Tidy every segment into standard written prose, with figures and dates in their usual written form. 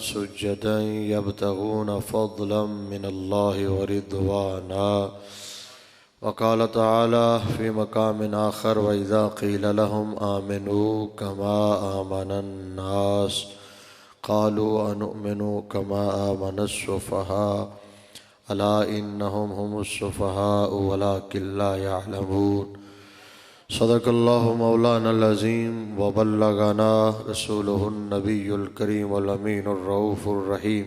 सुजदा यब्तगून फ़ज़लन मिनल्लाहि व रिज़वाना वक़ाल तआला फ़ी मक़ामिन आख़र व इज़ा क़ील लहुम आमिनू कमा आमनन्नास क़ालू अनुमिनु कमा आमनस्सुफ़हा अला इन्नहुम हुमुस्सुफ़हा वलाकिन ला यअलमून। सदक़ल्लाहु मौलानल अज़ीम व बल्लगना रसूलुहुन नबियुल करीमुल अमीनुर रऊफ़ुर रहीम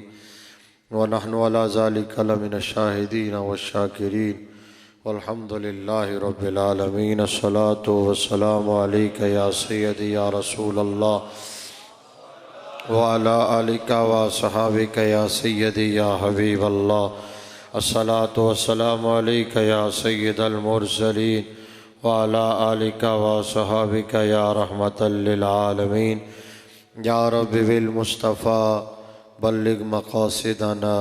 व नहनु अला ज़ालिका लमिनश शाहिदीन वश्शाकिरीन वल्हम्दुलिल्लाहि रब्बिल आलमीन। अस्सलातु वस्सलामु अलैका या सय्यदी या रसूलल्लाह व अला आलिका व अस्हाबिका या सय्यदी या हबीबल्लाह। अस्सलातु वस्सलामु अलैका या सय्यदल मुरसलीन व अला आलिका व अस्हाबिका या रहमतल लिल आलमीन। या रब्बि बिल मुस्तफ़ा बल्लिग मक़ासिदना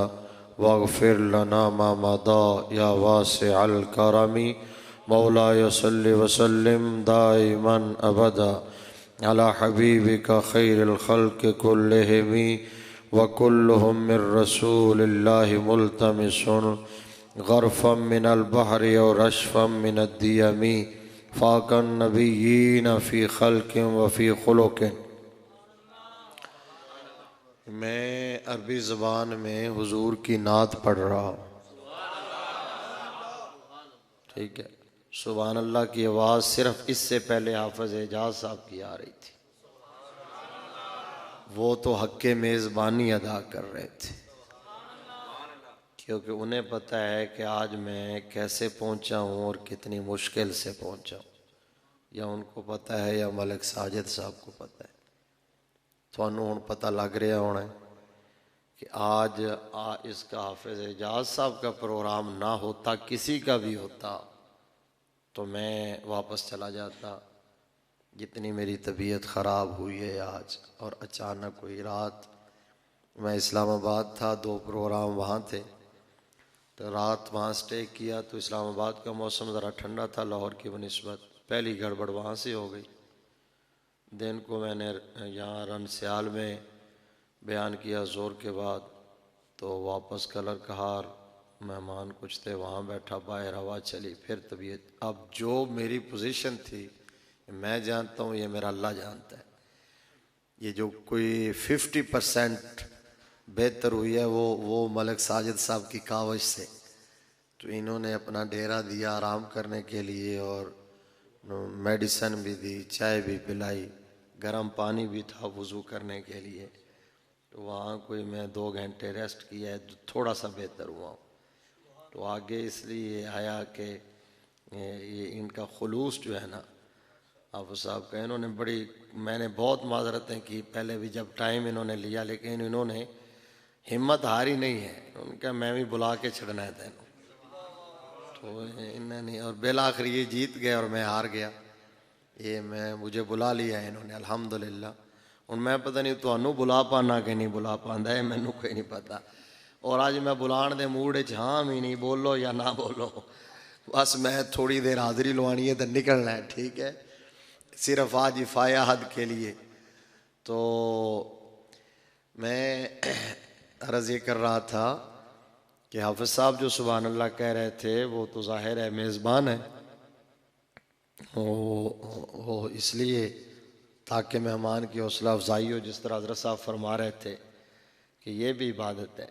वग़फ़िर लना मा मदा या वासिअल करमी। मौलाया सल्लि व सल्लिम दाइमन अबदा अला हबीबिका खैरिल खल्क़ि कुल्लिहिम व कुल्लुहुम मिर रसूलिल्लाहि मुल्तमिसुन ग़रफ़म मिनल बहरि व रशफ़म मिनद दियमी फ़ाक़न नबिय्यीन फ़ी ख़ल्क़िन व फ़ी ख़ुलुक़िन। मैं अरबी ज़बान में हुजूर की नात पढ़ रहा हूँ, ठीक है। सुभान अल्लाह की आवाज़ सिर्फ इससे पहले हाफ़िज़ एजाज साहब की आ रही थी, वो तो हक़्क़े मेज़बानी अदा कर रहे थे, क्योंकि उन्हें पता है कि आज मैं कैसे पहुंचा हूं और कितनी मुश्किल से पहुंचा हूं। या उनको पता है या मलिक साजिद साहब को पता है। थानू हुण पता लग रहा होना है कि आज इसका हाफिज़ एजाज साहब का प्रोग्राम ना होता, किसी का भी होता, तो मैं वापस चला जाता। जितनी मेरी तबीयत ख़राब हुई है आज, और अचानक हुई रात। मैं इस्लामाबाद था, 2 प्रोग्राम वहाँ थे, तो रात वहाँ स्टे किया। तो इस्लामाबाद का मौसम ज़रा ठंडा था लाहौर की बनिस्बत। पहली गड़बड़ वहाँ से हो गई। दिन को मैंने यहाँ रन सियाल में बयान किया ज़ोर के बाद, तो वापस कलर कहार मेहमान कुछ थे, वहाँ बैठा, बाहर हवा चली, फिर तबीयत। अब जो मेरी पोजीशन थी मैं जानता हूँ, ये मेरा अल्लाह जानता है। ये जो कोई 50% बेहतर हुई है वो मलिक साजिद साहब की कावश से। तो इन्होंने अपना डेरा दिया आराम करने के लिए, और मेडिसन भी दी, चाय भी पिलाई, गर्म पानी भी था वज़ू करने के लिए। तो वहाँ कोई मैं 2 घंटे रेस्ट किया है, थोड़ा सा बेहतर हुआ। तो आगे इसलिए आया कि ये इनका खुलूस जो है ना आप साहब का, इन्होंने मैंने बहुत माजरतें की पहले भी जब टाइम इन्होंने लिया, लेकिन इन्होंने हिम्मत हारी नहीं है। उनका मैं भी बुला के छड़ना है तेन, तो इन्होंने, और बिल आखिर ये जीत गए और मैं हार गया। ये मुझे बुला लिया है इन्होंने, अल्हम्दुलिल्लाह। हूँ मैं पता नहीं तुहानू बुला पाना कि नहीं बुला पाता है, मैनू कोई नहीं पता। और अज मैं बुलाने के मूड च हाँ भी नहीं, बोलो या ना बोलो, बस मैं थोड़ी देर हाज़री लवानी है तो निकलना है, ठीक है। सिर्फ आज इफ़ाया हद के लिए। तो मैं अर्ज़ ये कर रहा था कि हाफिज़ साहब जो सुभान अल्लाह कह रहे थे, वो तो ज़ाहिर है मेज़बान है। वो इसलिए ताकि मेहमान की हौसला अफजाई हो, जिस तरह हज़रत साहब फरमा रहे थे कि ये भी इबादत है।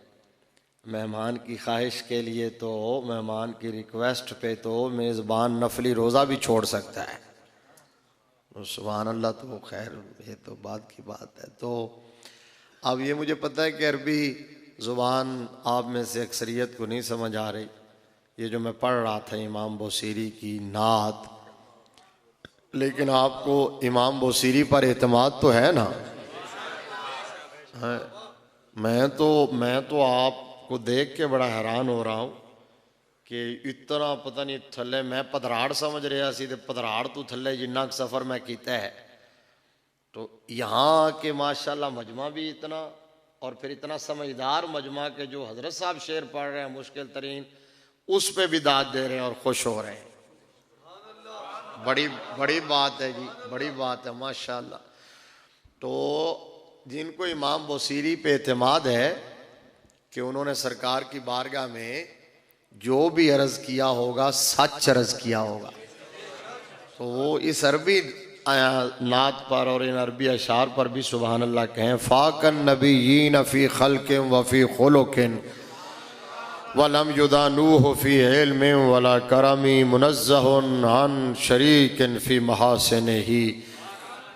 मेहमान की ख्वाहिश के लिए तो, मेहमान की रिक्वेस्ट पे तो मेज़बान नफली रोज़ा भी छोड़ सकता है। तो सुभान अल्लाह, तो खैर ये तो बात की बात है। तो अब ये मुझे पता है कि अरबी ज़ुबान आप में से अक्सरियत को नहीं समझ आ रही। ये जो मैं पढ़ रहा था इमाम बुसीरी की नात, लेकिन आपको इमाम बुसीरी पर एतमाद तो है ना? है। मैं तो आपको देख के बड़ा हैरान हो रहा हूँ कि इतना पता नहीं थले, मैं पधराड़ समझ रहा सी, पधराड़ तो थले जिन्ना सफ़र मैं किया है। तो यहाँ के माशाल्लाह मजमा भी इतना, और फिर इतना समझदार मजमा के जो हज़रत साहब शेर पढ़ रहे हैं मुश्किल तरीन, उस पर भी दाद दे रहे हैं और खुश हो रहे हैं। बड़ी बड़ी बात है जी, बड़ी बात है माशाल्लाह। तो जिनको इमाम बुसीरी पे एतमाद है कि उन्होंने सरकार की बारगाह में जो भी अर्ज किया होगा सच अर्ज किया होगा, तो वो इस अरबी नात पर और इन अरबी अशार पर भी सुबहान अल्लाह कहें। फ़ाकन नबीयीन फ़ी ख़ल्क़िन व फ़ी ख़ुलुक़िन वलम युदानूहु फ़ी इल्मिन वला करमी मुनज़्ज़हुन अन शरीकिन फ़ी महासिनिही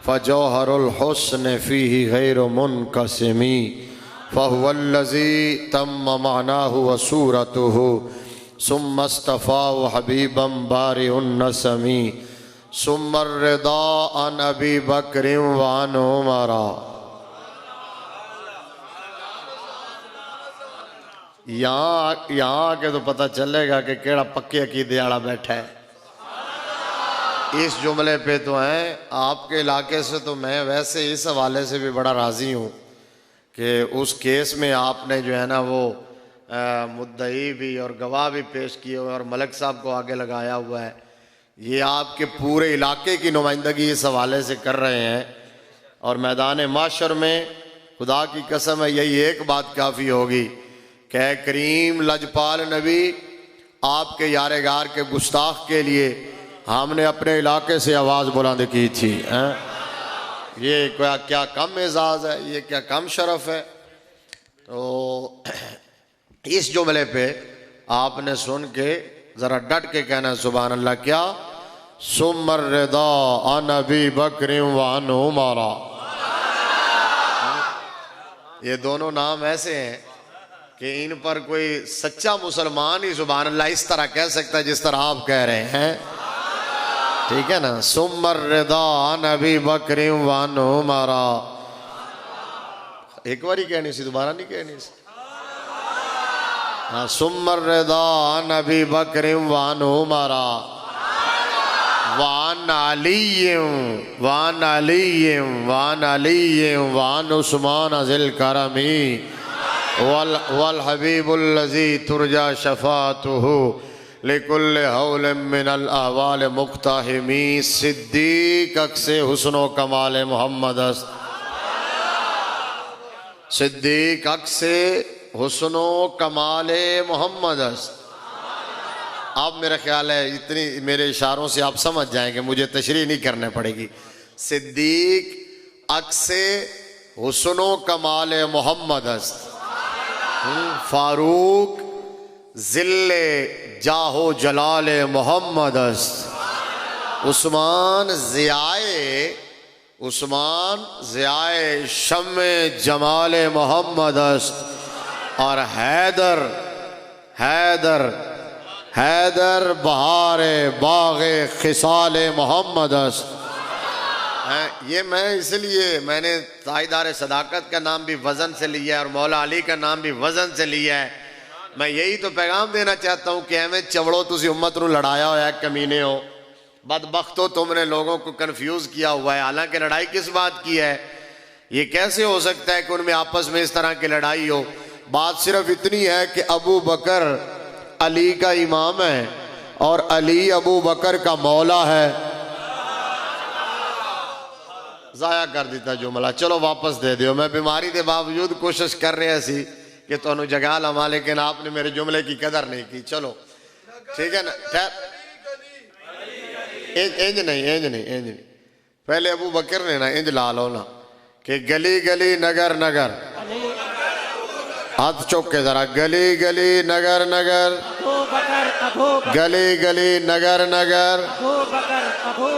फ़जौहरुल हुस्न फ़ीही गैरु मुनक़सिमी फ़हुवल्लज़ी तम्म मानाहु व सूरतुहु सुम्मा इस्तफ़ाहु हबीबन बारिउन नसमी सुम्मर रिदा अन अबी बकर व अन उमरा। यहाँ आके तो पता चलेगा कि केड़ा पक्के अकीदे वाला बैठा है। इस जुमले पे तो हैं आपके इलाके से, तो मैं वैसे इस हवाले से भी बड़ा राज़ी हूँ कि उस केस में आपने जो है ना वो मुद्दई भी और गवाह भी पेश किए हुए और मलिक साहब को आगे लगाया हुआ है। ये आपके पूरे इलाके की नुमाइंदगी इस हवाले से कर रहे हैं और मैदान माशर में खुदा की कसम है यही एक बात काफ़ी होगी कि करीम लजपाल नबी आपके यारेगार के गुस्ताख के लिए हमने अपने इलाके से आवाज़ बुलंद की थी। ये क्या कम एजाज़ है, ये क्या कम शरफ है। तो इस जुमले पे आपने सुन के ज़रा डट के कहना सुभान अल्लाह। क्या सुम्मर रिदा अन अबी बकर व अन उमरा। ये दोनों नाम ऐसे हैं कि इन पर कोई सच्चा मुसलमान ही सुभान अल्लाह इस तरह कह सकता है जिस तरह आप कह रहे हैं, ठीक है ना। सुम्मर रिदा अन अबी बकर व अन उमरा। एक बार ही कहनी सी, दोबारा नहीं कहनी सी। हाँ, सुम्मर रिदा अन अबी बकर व अन उमरा वान अलीय्यम वान अलीय्यम वान अलीय्यम वान उस्मान अज़िल करमी वल हबीबुल्लज़ी तुरजा शफ़ाअतुहु लिकुल्लि हौलिन मिनल अहवाल मुक़्तहिमी सिद्दीक़ अक्से हुस्नो कमाल मोहम्मद अस्त। सिद्दीक़ अक्से हुस्नो कमाल मोहम्मद अस्त। अब मेरा ख्याल है इतनी मेरे इशारों से आप समझ जाएंगे, मुझे तशरीह नहीं करने पड़ेगी। सिद्दीक अक्से हुस्नो कमाल मोहम्मद अस्त। फारूक जिल्ले जाहो जलाल मोहम्मद अस्त। उस्मान ज़ियाए शम्मे जमाल मोहम्मद अस्त। और हैदर बहारे बाग़े खिसाल मोहम्मद अस्त। ये मैं इसलिए मैंने ताईदार सदाकत का नाम भी वज़न से लिया है और मौला अली का नाम भी वज़न से लिया है। मैं यही तो पैगाम देना चाहता हूँ कि एवं चवड़ो तुसी उम्मत नूं लड़ाया होया, कमीने हो, बदबख्तो, तुमने लोगों को कन्फ्यूज़ किया हुआ है। हालांकि लड़ाई किस बात की है? ये कैसे हो सकता है कि उनमें आपस में इस तरह की लड़ाई हो? बात सिर्फ इतनी है कि अबू बकर अली का इमाम है और अली अबू बकर का मौला है। ज़ाया कर दिता जुमला, चलो वापस दे दियो। मैं बीमारी के बावजूद कोशिश कर रहा सी कि तुहानू जगा लवा, लेकिन आपने मेरे जुमले की कदर नहीं की। चलो ठीक है ना, इंज नहीं। पहले अबू बकर ने ना इंज ला लो ना कि गली गली नगर नगर, हाथ चौक के जरा, गली गली नगर नगर, गली गली नगर नगर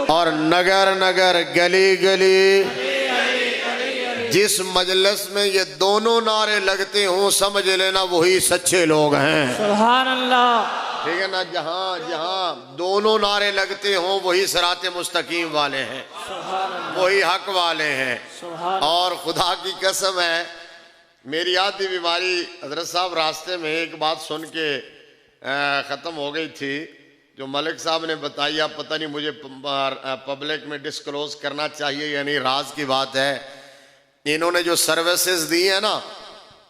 और नगर नगर गली गली। जिस मजलिस में ये दोनों नारे लगते हों समझ लेना वही सच्चे लोग हैं। सुभान अल्लाह। ठीक है ना, जहाँ दोनों नारे लगते हों वही सिराते मुस्तकीम वाले हैं, वही हक वाले हैं। और खुदा की कसम है, मेरी आधी बीमारी हजरत साहब रास्ते में एक बात सुन के ख़त्म हो गई थी जो मलिक साहब ने बताई। अब पता नहीं मुझे पब्लिक में डिस्क्लोज करना चाहिए या नहीं, राज की बात है। इन्होंने जो सर्विसेज दी है ना,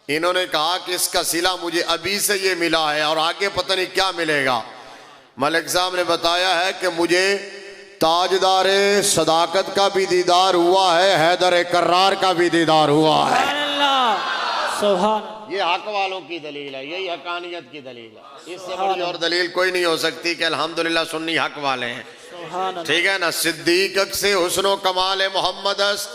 इन्होंने कहा कि इसका सिला मुझे अभी से ये मिला है और आगे पता नहीं क्या मिलेगा। मलिक साहब ने बताया है कि मुझे ताजदारे सदाकत का भी दीदार हुआ है, हैदर कर्रार का भी दीदार हुआ है। सुभान। ये हक वालों की दलील है, यही हकानियत की दलील है। इससे बड़ी और दलील कोई नहीं हो सकती कि अल्हम्दुलिल्लाह सुन्नी हक वाले हैं। ठीक है ना। सिद्दीक से हुस्नो कमाल मोहम्मद अस्त,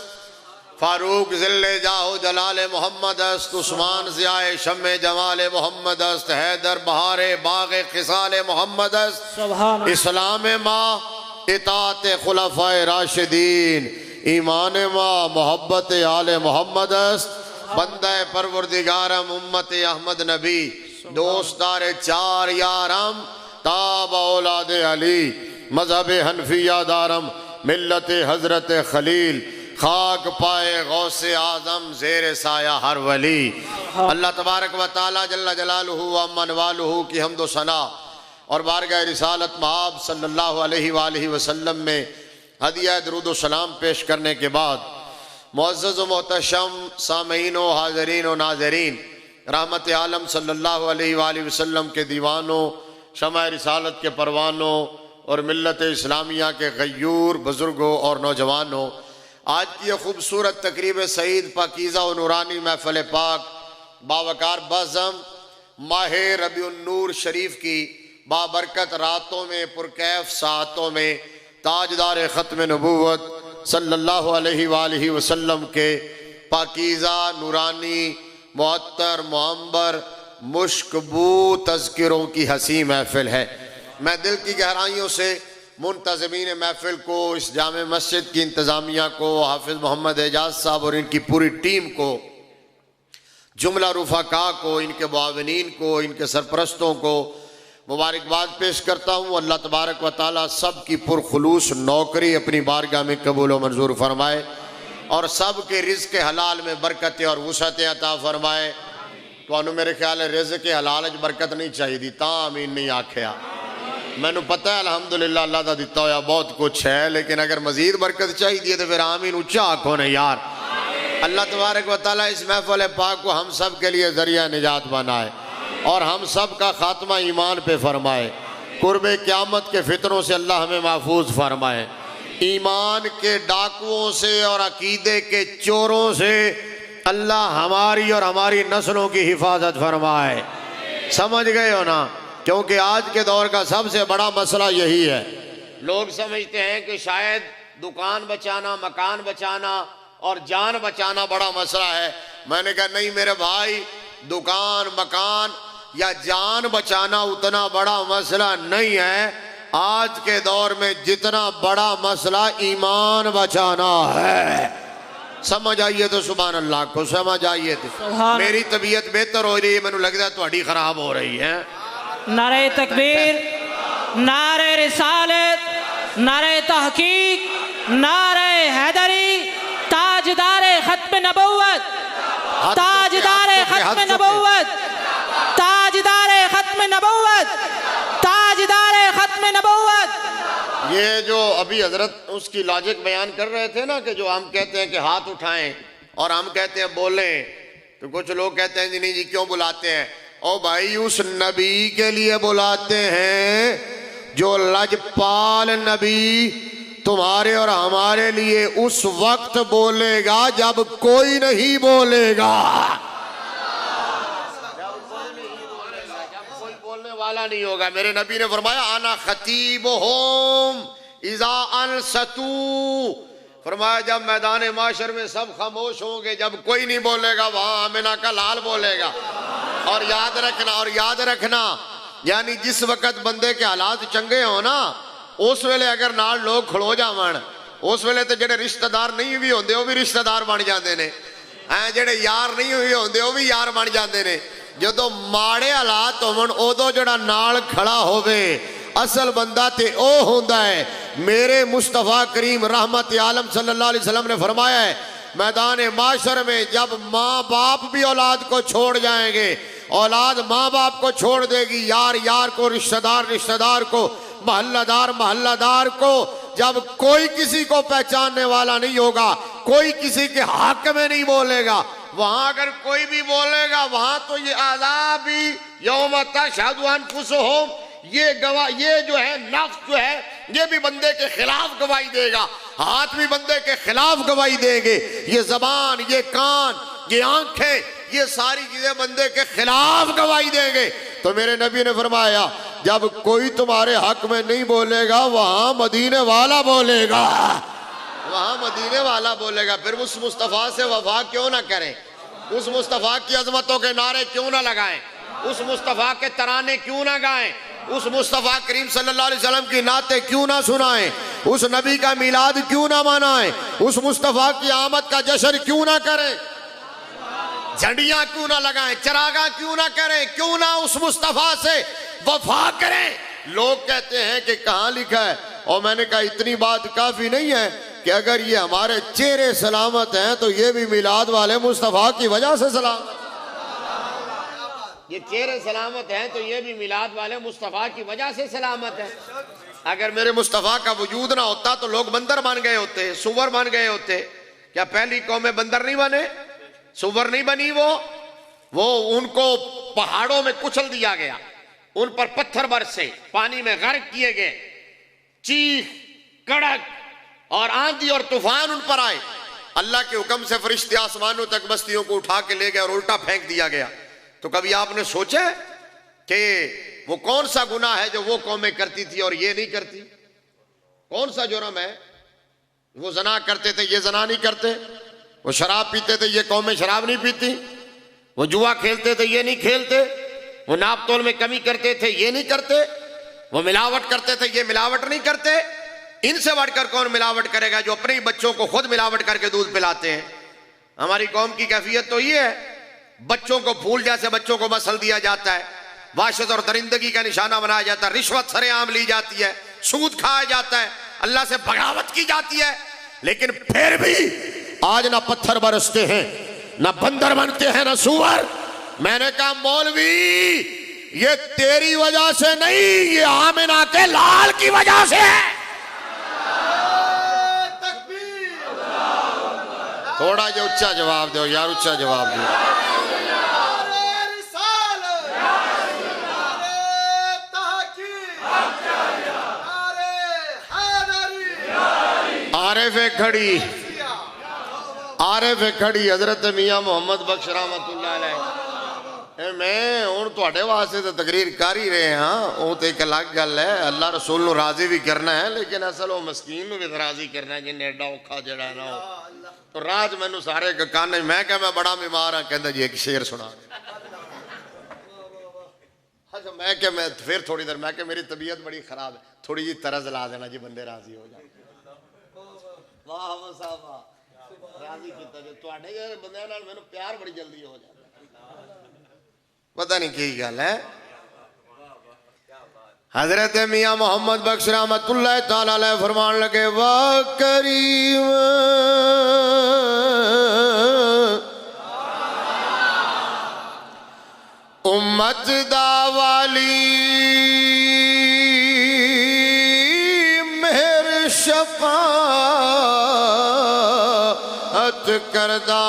फारूक जिल्ले जाहो जलाल मोहम्मद अस्त, उस्मान ज़ियाए शम्मे जमाल मोहम्मद अस्त, हैदर बहारे बाग़े ख़िसाल मोहम्मद अस्त, इस्लाम माँ इताअत खुलफ़ाए राशिदीन, ईमान माँ मोहब्बत आले मोहम्मद अस्त, बंदा परवरदिगारम उम्मत अहमद नबी, दोस्तार चार यारम ताब औलाद अली, मजहब हनफिया दारम मिल्लत हजरत खलील, खाक पाए गौसे आजम जेर साया हर वली। अल्लाह तबारक व तआला जल्ला जलालुहु व अम्मन वालुहु की हम्दो सना और बारगाह रिसालत महब सल्लल्लाहु अलैहि वसल्लम में हदिया दरूद व सलाम पेश करने के बाद मुअज़्ज़ज़ व मोहतशम सामीन व हाज़रीन व नाज़रीन, रहमत आलम सल्लल्लाहु अलैहि वसल्लम के दीवानों, शमाए रिसालत के परवानों और मिल्लत इस्लामिया के गयूर बुज़ुर्गों और नौजवानों, आज की यह खूबसूरत तकरीब सईद पाकीज़ा व नूरानी महफ़िल पाक बावकार बज़म माह रबीउन नूर शरीफ की बाबरकत रातों में पुरकैफ सातों में ताजदार ख़त्म नबूवत सल्लल्लाहु अलैहि वसल्लम के पाकीज़ा नूरानी मुअत्तर मुअम्बर मुश्कबू तज़किरों की हसी महफ़िल है। मैं दिल की गहराइयों से मुंतज़मीन महफ़िल को, इस जामे मस्जिद की इंतज़ामिया को, हाफिज़ मोहम्मद एजाज साहब और इनकी पूरी टीम को, जुमला रुफ़ाका को, इनके मुआविनीन को, इनके सरपरस्तों को मुबारकबाद पेश करता हूँ। अल्लाह तबारक व तआला सब की पुरखुलूस नौकरी अपनी बारगाह में कबूल व मंजूर फरमाए और सब के रिज़्क़ हलाल में बरकत और वुसअत अता फरमाए। तो मेरे ख्याल है रिज़्क़ हलाल च बरकत नहीं चाहिए, ता आमीन नहीं आख्या। मैनू पता है अल्हम्दुलिल्लाह अल्लाह का दिता होया बहुत कुछ है, लेकिन अगर मजीद बरकत चाहिए तो फिर आमीन उच्चा आखो ना यार। अल्लाह तबारक व तआला इस महफ़िल पाक को हम सब के लिए ज़रिया निजात बनाए और हम सब का खात्मा ईमान पे फरमाए। कुर्बे क़यामत के फितरों से अल्लाह हमें महफूज फरमाए, ईमान के डाकुओं से और अकीदे के चोरों से अल्लाह हमारी और हमारी नस्लों की हिफाजत फरमाए। समझ गए हो ना? क्योंकि आज के दौर का सबसे बड़ा मसला यही है। लोग समझते हैं कि शायद दुकान बचाना, मकान बचाना और जान बचाना बड़ा मसला है। मैंने कहा नहीं मेरे भाई, दुकान मकान या जान बचाना उतना बड़ा मसला नहीं है। आज के दौर में जितना बड़ा मसला ईमान बचाना है। समझ आइए तो सुभान अल्लाह को, समझ आइए तो। मेरी तबीयत बेहतर हो रही है, मैंने लगता है थोड़ी खराब हो रही है। नारे तकबीर, नारे रिसालत, नारे तहकीक, नारे हैदरी, ताजदारे खत्म नबुव्वत, ताजदारे खत्म नबुव्वत, ताजदारे खत्म नबुव्वत, ताजदारे खत्म नबुव्वत। ये जो अभी हजरत उसकी लॉजिक बयान कर रहे थे ना कि जो हम कहते हैं कि हाथ उठाएं और हम कहते हैं बोलें, तो कुछ लोग कहते हैं जी नहीं जी क्यों बुलाते हैं? ओ भाई उस नबी के लिए बुलाते हैं जो लजपाल नबी तुम्हारे और हमारे लिए उस वक्त बोलेगा जब कोई नहीं बोलेगा। जब कोई बोलने वाला नहीं होगा। मेरे नबी ने फरमाया आना खतीबुहुम इज़ा अनसतू, फरमाया जब मैदान माशर में सब खामोश होंगे, जब कोई नहीं बोलेगा वहां आमिना का लाल बोलेगा। और याद रखना यानी जिस वक्त बंदे के हालात चंगे हो ना, उस वेले अगर नाल लोग खड़ो जावन, उस वेले तो जेडे रिश्तेदार नहीं भी होंदे वो भी रिश्तेदार बन जाते ने, जेडे यार नहीं हुए होंदे वो भी यार बन जाते ने। जदों माड़े हालात होवन उदों जेड़ा नाल खड़ा होवे असल बंदा ते ओ होंदा है। मेरे मुस्तफ़ा करीम रहमत आलम सल्लल्लाहु अलैहि वसल्लम ने फरमाया है मैदान माशर में जब माँ बाप भी औलाद को छोड़ जाएंगे, औलाद माँ बाप को छोड़ देगी, यार यार को, रिश्तेदार रिश्तेदार को, महल्लादार महल्लादार को, जब कोई किसी को पहचानने वाला नहीं होगा, कोई किसी के हक में नहीं बोलेगा, वहां अगर कोई भी बोलेगा वहां तो ये आज़ाब भी यौम तशहदु अनफुसुहुम, ये गवाह, ये जो है नफ्स जो है ये भी बंदे के खिलाफ गवाही देगा, हाथ भी बंदे के खिलाफ गवाही देंगे, ये जबान, ये कान, ये आंखें, ये सारी चीजें बंदे के खिलाफ गवाही देंगे। तो मेरे नबी ने फरमाया जब कोई तुम्हारे हक में नहीं बोलेगा वहां मदीने वाला बोलेगा, वहां मदीने वाला बोलेगा। फिर उस मुस्तफा से वफा क्यों ना करें, उस मुस्तफा की अजमतों के नारे क्यों ना लगाएं, उस मुस्तफा के तराने क्यों ना गाएं, उस मुस्तफा करीम सल्लल्लाहु अलैहि वसल्लम की नाते क्यों ना सुनाएं, उस नबी का मिलाद क्यों ना मनाएं, उस मुस्तफा की आमद का जश्न क्यों ना करें, झंडियां क्यों ना लगाएं, चरागा क्यों ना करें, क्यों ना उस मुस्तफा से वफा करें। लोग कहते हैं कि कहां लिखा है, और मैंने कहा इतनी बात काफी नहीं है कि अगर ये हमारे चेहरे सलामत हैं तो ये भी मिलाद वाले मुस्तफा की वजह से सलामत, ये चेहरे सलामत हैं तो ये भी मिलाद वाले मुस्तफा की वजह से सलामत है। अगर मेरे मुस्तफा का वजूद ना होता तो लोग बंदर बन गए होते, सुअर बन गए होते। क्या पहली कौमें बंदर नहीं बने, सुअर नहीं बनी? वो उनको पहाड़ों में कुचल दिया गया, उन पर पत्थर बरसे, पानी में गर्क किए गए, चीख कड़क और आंधी और तूफान उन पर आए। अल्लाह के हुक्म से फरिश्ते आसमानों तक बस्तियों को उठा के ले गए और उल्टा फेंक दिया गया। तो कभी आपने सोचा कि वो कौन सा गुनाह है जो वो कौमें करती थी और ये नहीं करती? कौन सा जुर्म है? वो जना करते थे, ये जना नहीं करते। वो शराब पीते थे, ये कौमें शराब नहीं पीती। वो जुआ खेलते थे, ये नहीं खेलते। वो नाप तोल में कमी करते थे, ये नहीं करते। वो मिलावट करते थे, ये मिलावट नहीं करते। इनसे बढ़कर कौन मिलावट करेगा जो अपने ही बच्चों को खुद मिलावट करके दूध पिलाते हैं? हमारी कौम की कैफियत तो ये है, बच्चों को फूल जैसे बच्चों को मसल दिया जाता है, वाशत और दरिंदगी का निशाना बनाया जाता है, रिश्वत सरेआम ली जाती है, सूद खाया जाता है, अल्लाह से बगावत की जाती है। लेकिन फिर भी आज ना पत्थर बरसते हैं, ना बंदर बनते हैं, ना सुअर। मैंने कहा मौलवी ये तेरी वजह से नहीं, ये आमिना के लाल की वजह से है। थोड़ा जो ऊंचा जवाब दो यार, ऊंचा जवाब दो। आरिफ खड़ी हजरत मियां मोहम्मद बख्श रहमतुल्लाह अलैह। मैं हुण तुहाडे वास्ते तो तकरीर कर ही रहे हाँ, वो तो एक अलग गल है। अल्लाह रसूल नूं राजी भी करना है, लेकिन असल वो मस्कीन नूं भी राजी करना है जिन्हें एडा औखा जड़ा ना हो। तो राज मैनू सारे कान, मैं क्या मैं बड़ा बीमार हाँ, कहता जी एक शेर सुना। अच्छा मैं क्या, मैं फिर थोड़ी देर मैं क्या मेरी तबीयत बड़ी खराब है, थोड़ी जी तरज ला देना जी, बंदे राजी हो जाए। वाह वाह साहब वाह, राजी किया जी तुहाडे यार बंदे नाल मैनू प्यार बड़ी जल्दी हो जाता, पता नहीं की गल है। हजरत मियां मोहम्मद बख्श रहमतुल्लाह तआला अलैह फरमान लगे, वाह करीम उम्मत दा वाली मेहर शफाअत करदा,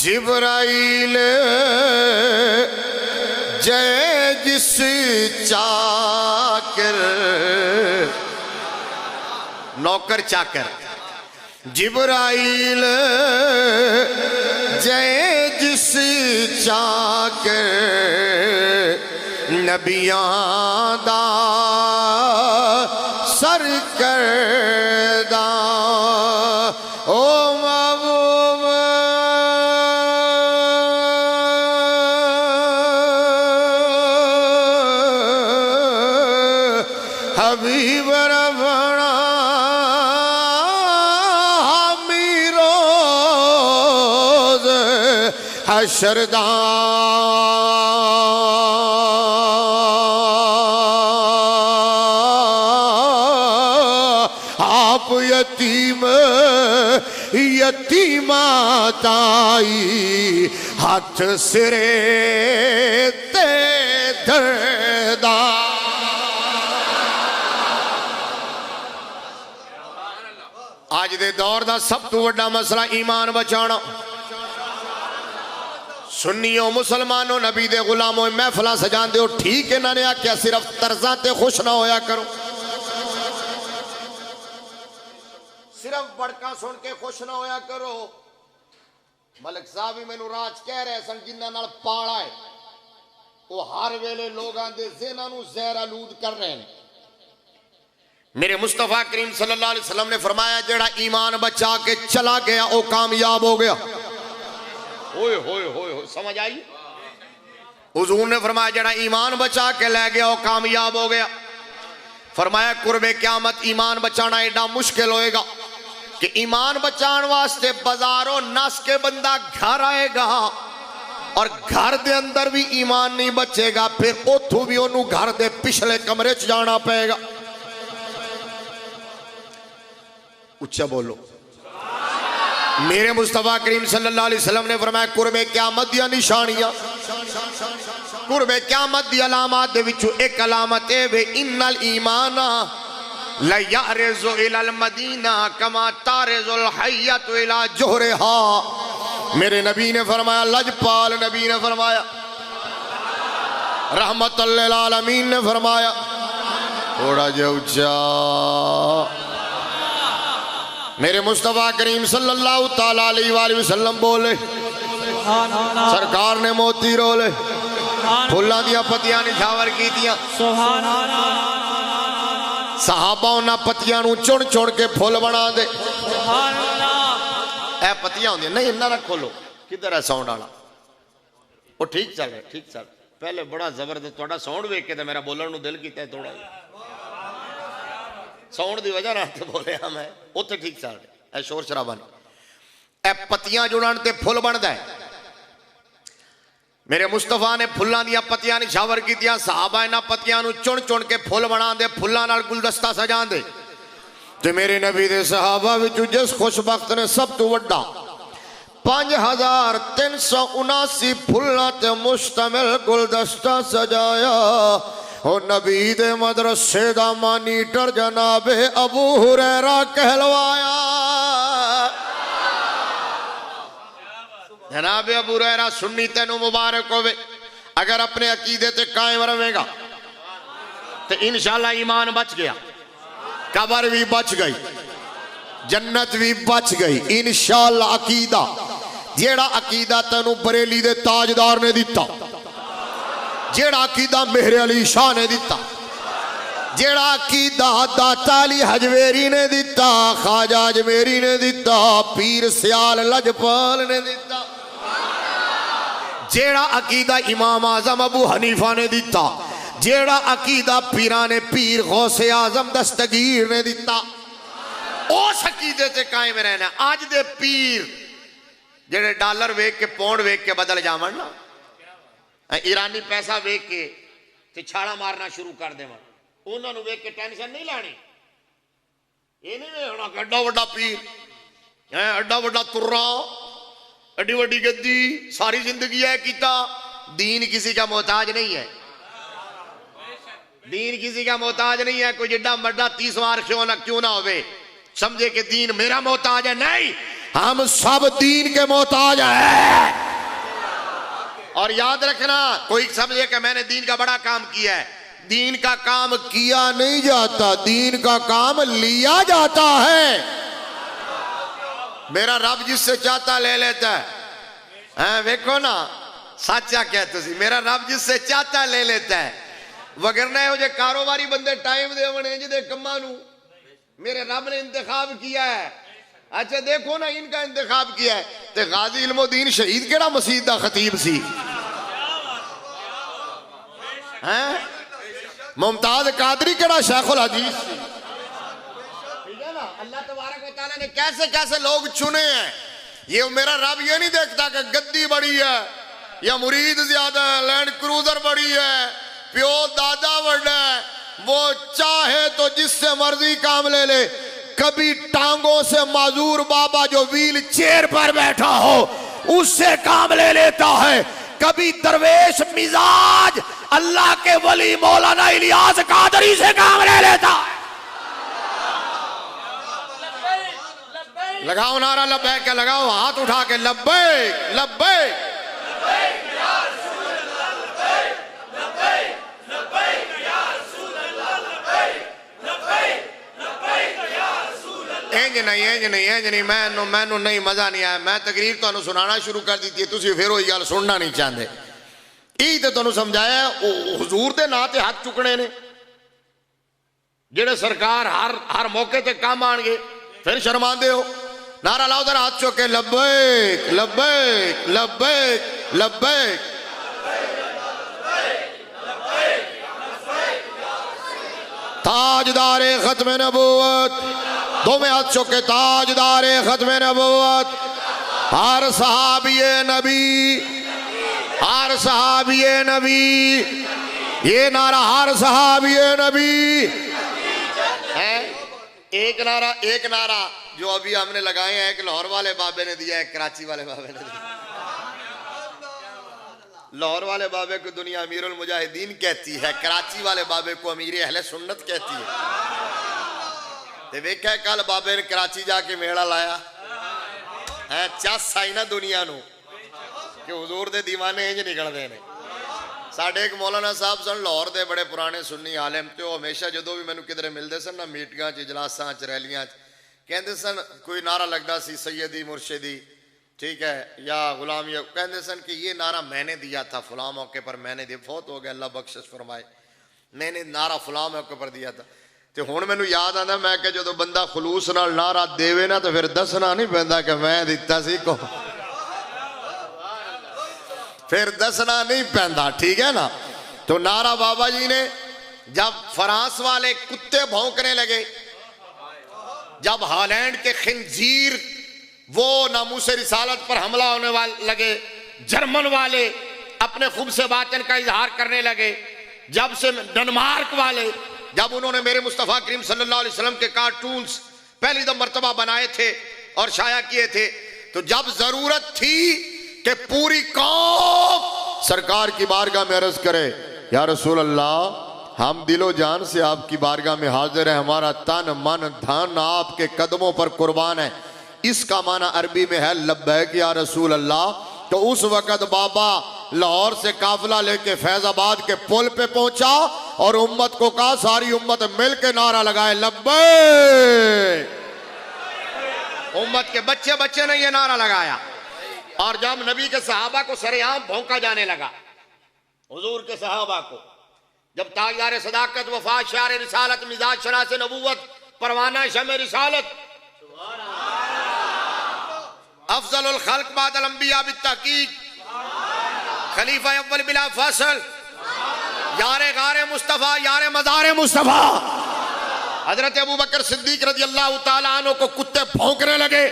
जिब्राइल जय जिस चाकर, नौकर चाकर, जिब्राइल जय जिस चाकर, नबियां दा सर करदा। ओ हबीब रबना हमीरोज हशरदा, आप यतीम यतीमा ताई हाथ सिरे ते धरदा। अज दे दौर दा सब तो वड्डा मसला ईमान बचाना। सुन्नियों मुसलमानों नबी दे गुलामों महफिल सजांदे हो ठीक है, इन्होंने आख्या सिर्फ तर्जा ते खुश ना होया करो, सिर्फ बड़का सुन के खुश ना होया करो। मलिक साहब भी मैनू राज कह रहे सन जिन्हां नाल पाला है वो हर वेले लोगों के ज़हनां नूं ज़हर आलूद कर रहे हैं। मेरे मुस्तफा करीम सल्लल्लाहु अलैहि वसल्लम ने फरमाया जेड़ा ईमान बचा के चला गया वो कामयाब हो गया। ओए होए होए समझ आई? हुजूर ने फरमाया जेड़ा ईमान बचा के ले गया वो कामयाब हो गया। फरमाया कुर्बे क़यामत ईमान बचाना एडा मुश्किल होएगा कि ईमान बचाने वास्ते बाजारों नस के बंदा घर आएगा और घर दे अंदर भी ईमान नहीं बचेगा, फिर उथों भी ओनू घर दे पिछले कमरे च जाना पड़ेगा। उच्चा बोलो। मेरे मुस्तफा करीम सल्लल्लाहु अलैहि वसल्लम ने फरमाया कुर्बे क़यामत दी निशानियां, कुर्बे क़यामत दी अलामत दे विचों एक अलामत है वे इन्नल ईमाना ला यारिज़ु इलल मदीना कमा तारिज़ुल हय्यतु इला जुहरिहा। मेरे नबी ने फरमाया, लजपाल नबी ने फरमाया, रहमतुल लिल आलमीन ने फरमाया, थोड़ा जा ऊंचा। मेरे मुस्तफा करीम सल्लल्लाहु ताला अलैहि वसल्लम बोले, सरकार ने मोती रोले फुल्लां दियां पत्तियां निछावर कीतियां, सहाबा उन्हां पत्तियां नूं चुन चुन के फुल बना दे। ए पत्तियां होंदियां नहीं, इन्ना ना खोलो, किधर है साउंड वाला? वो ठीक चल रहा, ठीक चल। पहले बड़ा जबरदस्त थोड़ा साउंड वेख के तो मेरा बोलने नूं दिल कीता थोड़ा साउंड की वजह ना तो बोले मैं उत्थे ठीक चल रहा, शोर शराबा नहीं। ए पत्तियां जुड़न ते फुल बनता है। मेरे मुस्तफा ने फुल्लां दियां पत्तियां निछावर कीतियां, सहाबा इन्हां पत्तियां नूं चुन चुन के फुल बना दे, फुल्लां नाल गुलदस्ता सजा दे। ते मेरे नबी दे सहाबा विचों जिस खुशबख्त ने सब तो वड्डा 5379 फुल्लां ते मुश्तमिल गुलदस्ता सजाया, ओ नबी दे मदरसे दा मानीटर जनाबे अबू हुरैरा कहलवाया। जनाबे अबू हुरैरा सुन्नी तेनू मुबारक होवे, अगर अपने अकीदे ते कायम रहेगा तो इंशाअल्लाह ईमान बच गया, कबर भी बच गई, जन्नत भी बच गई इंशाअल्लाह। अकीदा जेड़ा अकीदा तेनू बरेली दे ताजदार ने दिता, जेड़ा अकीदा मेहर अली शाह ने दिता, जेड़ा अकीदा दाता अली हजवेरी ने दिता, ख्वाजा अजमेरी ने दिता, पीर सियाल लजपाल ने दिता, जेड़ा अकीदा इमाम आजम अबू हनीफा ने दिता, जेड़ा अकीदा पीरा ने पीर गौसे आजम दस्तगीर ने दिता, उस अकीदे से कायम रहना। आज दे पीर जेड़े डॉलर वेख के पौंड वेख के बदल जावन ना, ईरानी पैसा वेख के ते छाड़ा मारना शुरू कर देवन, उन्होंने वेख के टेंशन नहीं लानी। ये नहीं होना एड्डा वड्डा पीर है, एड्डा वड्डा तुर्रा, एड्डी वड्डी गद्दी, सारी जिंदगी है कीता। दीन किसी का मोहताज नहीं है, दीन किसी का मोहताज नहीं है। कोई जिड्डा मड्डा 30 बार क्यों ना होवे समझे कि दीन मेरा मोहताज है, नहीं, हम सब दीन के मोहताज हैं। और याद रखना, कोई समझे कि मैंने दीन का बड़ा काम किया है, दीन का काम किया नहीं जाता, दीन का काम लिया जाता है। मेरा रब जिससे चाहता ले लेता है, देखो ना सच्चा क्या तुसी, मेरा रब जिससे चाहता ले लेता है। वगरना हो जे कारोबारी बंदे टाइम दे जिदे कम्मा नू मेरे रब ने इंतखाब किया है। अच्छा देखो ना, इनका इंतखाब किया है तो गाजी इल्मुद्दीन शहीद केड़ा मसीद दा खतीब सी, हैं? मुमताज कादरी केड़ा शेखुल हदीस सी, ठीक है ना। अल्लाह तबारक व तआला ने कैसे कैसे लोग चुने हैं। ये मेरा रब ये नहीं देखता कि गद्दी बड़ी है या मुरीद ज्यादा है, लैंड क्रूजर बड़ी है, प्यो दादा बड़ा है, वो चाहे तो जिससे मर्जी काम ले ले। कभी टांगों से माजूर बाबा जो व्हील चेयर पर बैठा हो उससे काम ले लेता है, कभी दरवेश मिजाज अल्लाह के वली मौलाना इलियास कादरी से काम ले लेता है। लगाओ नारा लब्बैक का, लगाओ हाथ उठा के लब्बैक लब्बैक। इंज नहीं मैनू नहीं मजा नहीं आया। मैं तकरीर तुहानू सुनाना शुरू कर दी थी, तुसी फिर वही गल सुनना नहीं चाहते। यही तो तुहानू समझाया हुजूर दे नां ते हाथ चुकने ने जेड़े सरकार हर मौके ते काम आएंगे, फिर शर्मांदे हो। नारा लाओ जरा हाथ चुक के लब्बैक लब्बैक लब्बैक लब्बैक। ताजदारे खत्म नबूवत, दो में हाथ चुके ताजदारे खत्म नबूवत, हर सहाबिये नबी, हर सहाबिये नबी। ये नारा हर सहाबिये नबी है। एक नारा जो अभी हमने लगाए हैं, एक लाहौर वाले बाबे ने दिया है, कराची वाले बाबे ने दिया। लाहौर वाले बाबे को दुनिया अमीरुल मुजाहिदीन कहती है, कराची वाले बाबे को अमीर अहले सुन्नत कहती है। ते वेख्या कल बाबे ने कराची जाके मेला लाया है, चस आई ना दुनिया नू कि हुजूर दे दीवाने इंज निकलते हैं। साढ़े एक मौलाना साहब सन लाहौर दे बड़े पुराने सुन्नी आलिम, तो हमेशा जो भी मैनू किधरे मिलते सन ना, मीटिंगां च इजलासां च रैलियां च, कहते सन कोई नारा लगता सी सैयदी मुर्शिदी, ठीक है, या गुलाम, या कहते सन कि ये नारा मैंने दिया था फलां मौके पर, मैंने दिया, फौत हो गया अल्लाह बख्शिश फरमाए, मैंने नारा फलां मौके पर दिया था। तो हुण मैनू याद आंदा, मैं कि जो बंदा खलूस नाल नारा देवे ना, तो फिर दसना नहीं पैंदा कि मैं दिता सी को, फिर दसना नहीं पैंदा, ठीक है ना। तो नारा बाबा जी ने जब फ्रांस वाले कुत्ते भौंकने लगे, जब हॉलैंड के खिंजीर वो नामूसे रिसालत पर हमला होने वाले लगे, जर्मन वाले अपने खुब से बातन का इजहार करने लगे, जब से डेनमार्क वाले, जब उन्होंने मेरे मुस्तफ़ा करीम सल्लल्लाहु अलैहि वसल्लम के कार्टून्स पहली दम मर्तबा बनाए थे और शाया किए थे, तो जब जरूरत थी कि पूरी कौम सरकार की बारगाह में अर्ज करे, या रसूल अल्लाह हम दिलो जान से आपकी बारगाह में हाजिर है, हमारा तन मन धन आपके कदमों पर कुर्बान है, इसका माना अरबी में है लब्बैक या रसूल अल्लाह। तो उस वक़्त बाबा लाहौर से काफिला लेके फैजाबाद के पुल पे पहुंचा और उम्मत को कहा, सारी उम्मत मिल के नारा लगाए लब्बैक। उम्मत के बच्चे बच्चे ने यह नारा लगाया, और जब नबी के सहाबा को सरेआम भौंका जाने लगा, हुजूर के सहाबा को, जब ताजदार सदाकत वफात शार रिसालत मिजाज शनास नबूवत परवाना शम रिसालत अफजलुल खल्क बादल अंबिया बित्तहकीक खलीफा अव्वल बिला फसल यारे गारे मुस्तफा यारे मज़ारे मुस्तफा हजरत अबू बकर सिद्दीक रज़ी अल्लाह तआला अन्हु को कुत्ते भौंकने लगे।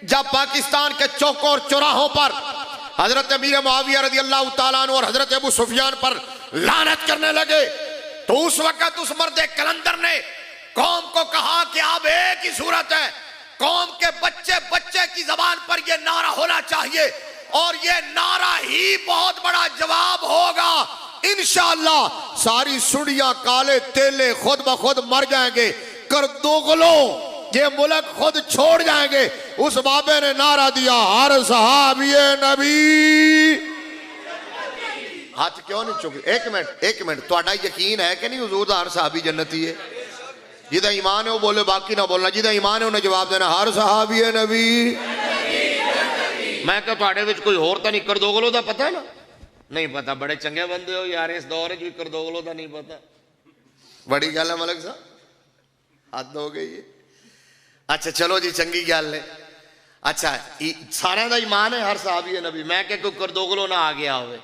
जब पाकिस्तान के चौकों और चौराहों पर हजरत अमीर मुआविया रज़ी अल्लाह तआला अन्हु और हजरत अबू सुफियान पर लानत करने लगे, तो उस वक्त उस मर्द कलंदर ने कौम को कहा कि अब एक ही सूरत है, कौम के बच्चे बच्चे की जबान पर यह नारा होना चाहिए, और ये नारा ही बहुत बड़ा जवाब होगा इंशाअल्लाह। सारी सुड़ियां काले तेले खुद ब खुद मर जाएंगे, कर दोगलो ये मुल्क खुद छोड़ जाएंगे। उस बाबे ने नारा दिया, हर सहाबिये नबी। हाथ क्यों नहीं चुके? एक मिनट तुहाडा यकीन है कि नहीं हुजूर दा हर सहाबी जन्नती है? जिदा ईमान है वो बोले, बाकी ना बोलना। जिदा ईमान है उन्हें जवाब देना, हर सहाबिये नबी। मैं क्या तुहाडे विच कोई होर तां नहीं कर दोगलो दा पता है ना? नहीं पता, बड़े चंगे बंदे हो यार, इस दौर च भी कर दोगलो दा नहीं पता, बड़ी गल है मलक साहब, हद हो गई है। अच्छा चलो जी, चंगी गल है। अच्छा सारे दा ईमान है हर सहाबी नबी, मैं क्या कोई कर दोगलो ना आ गया होवे,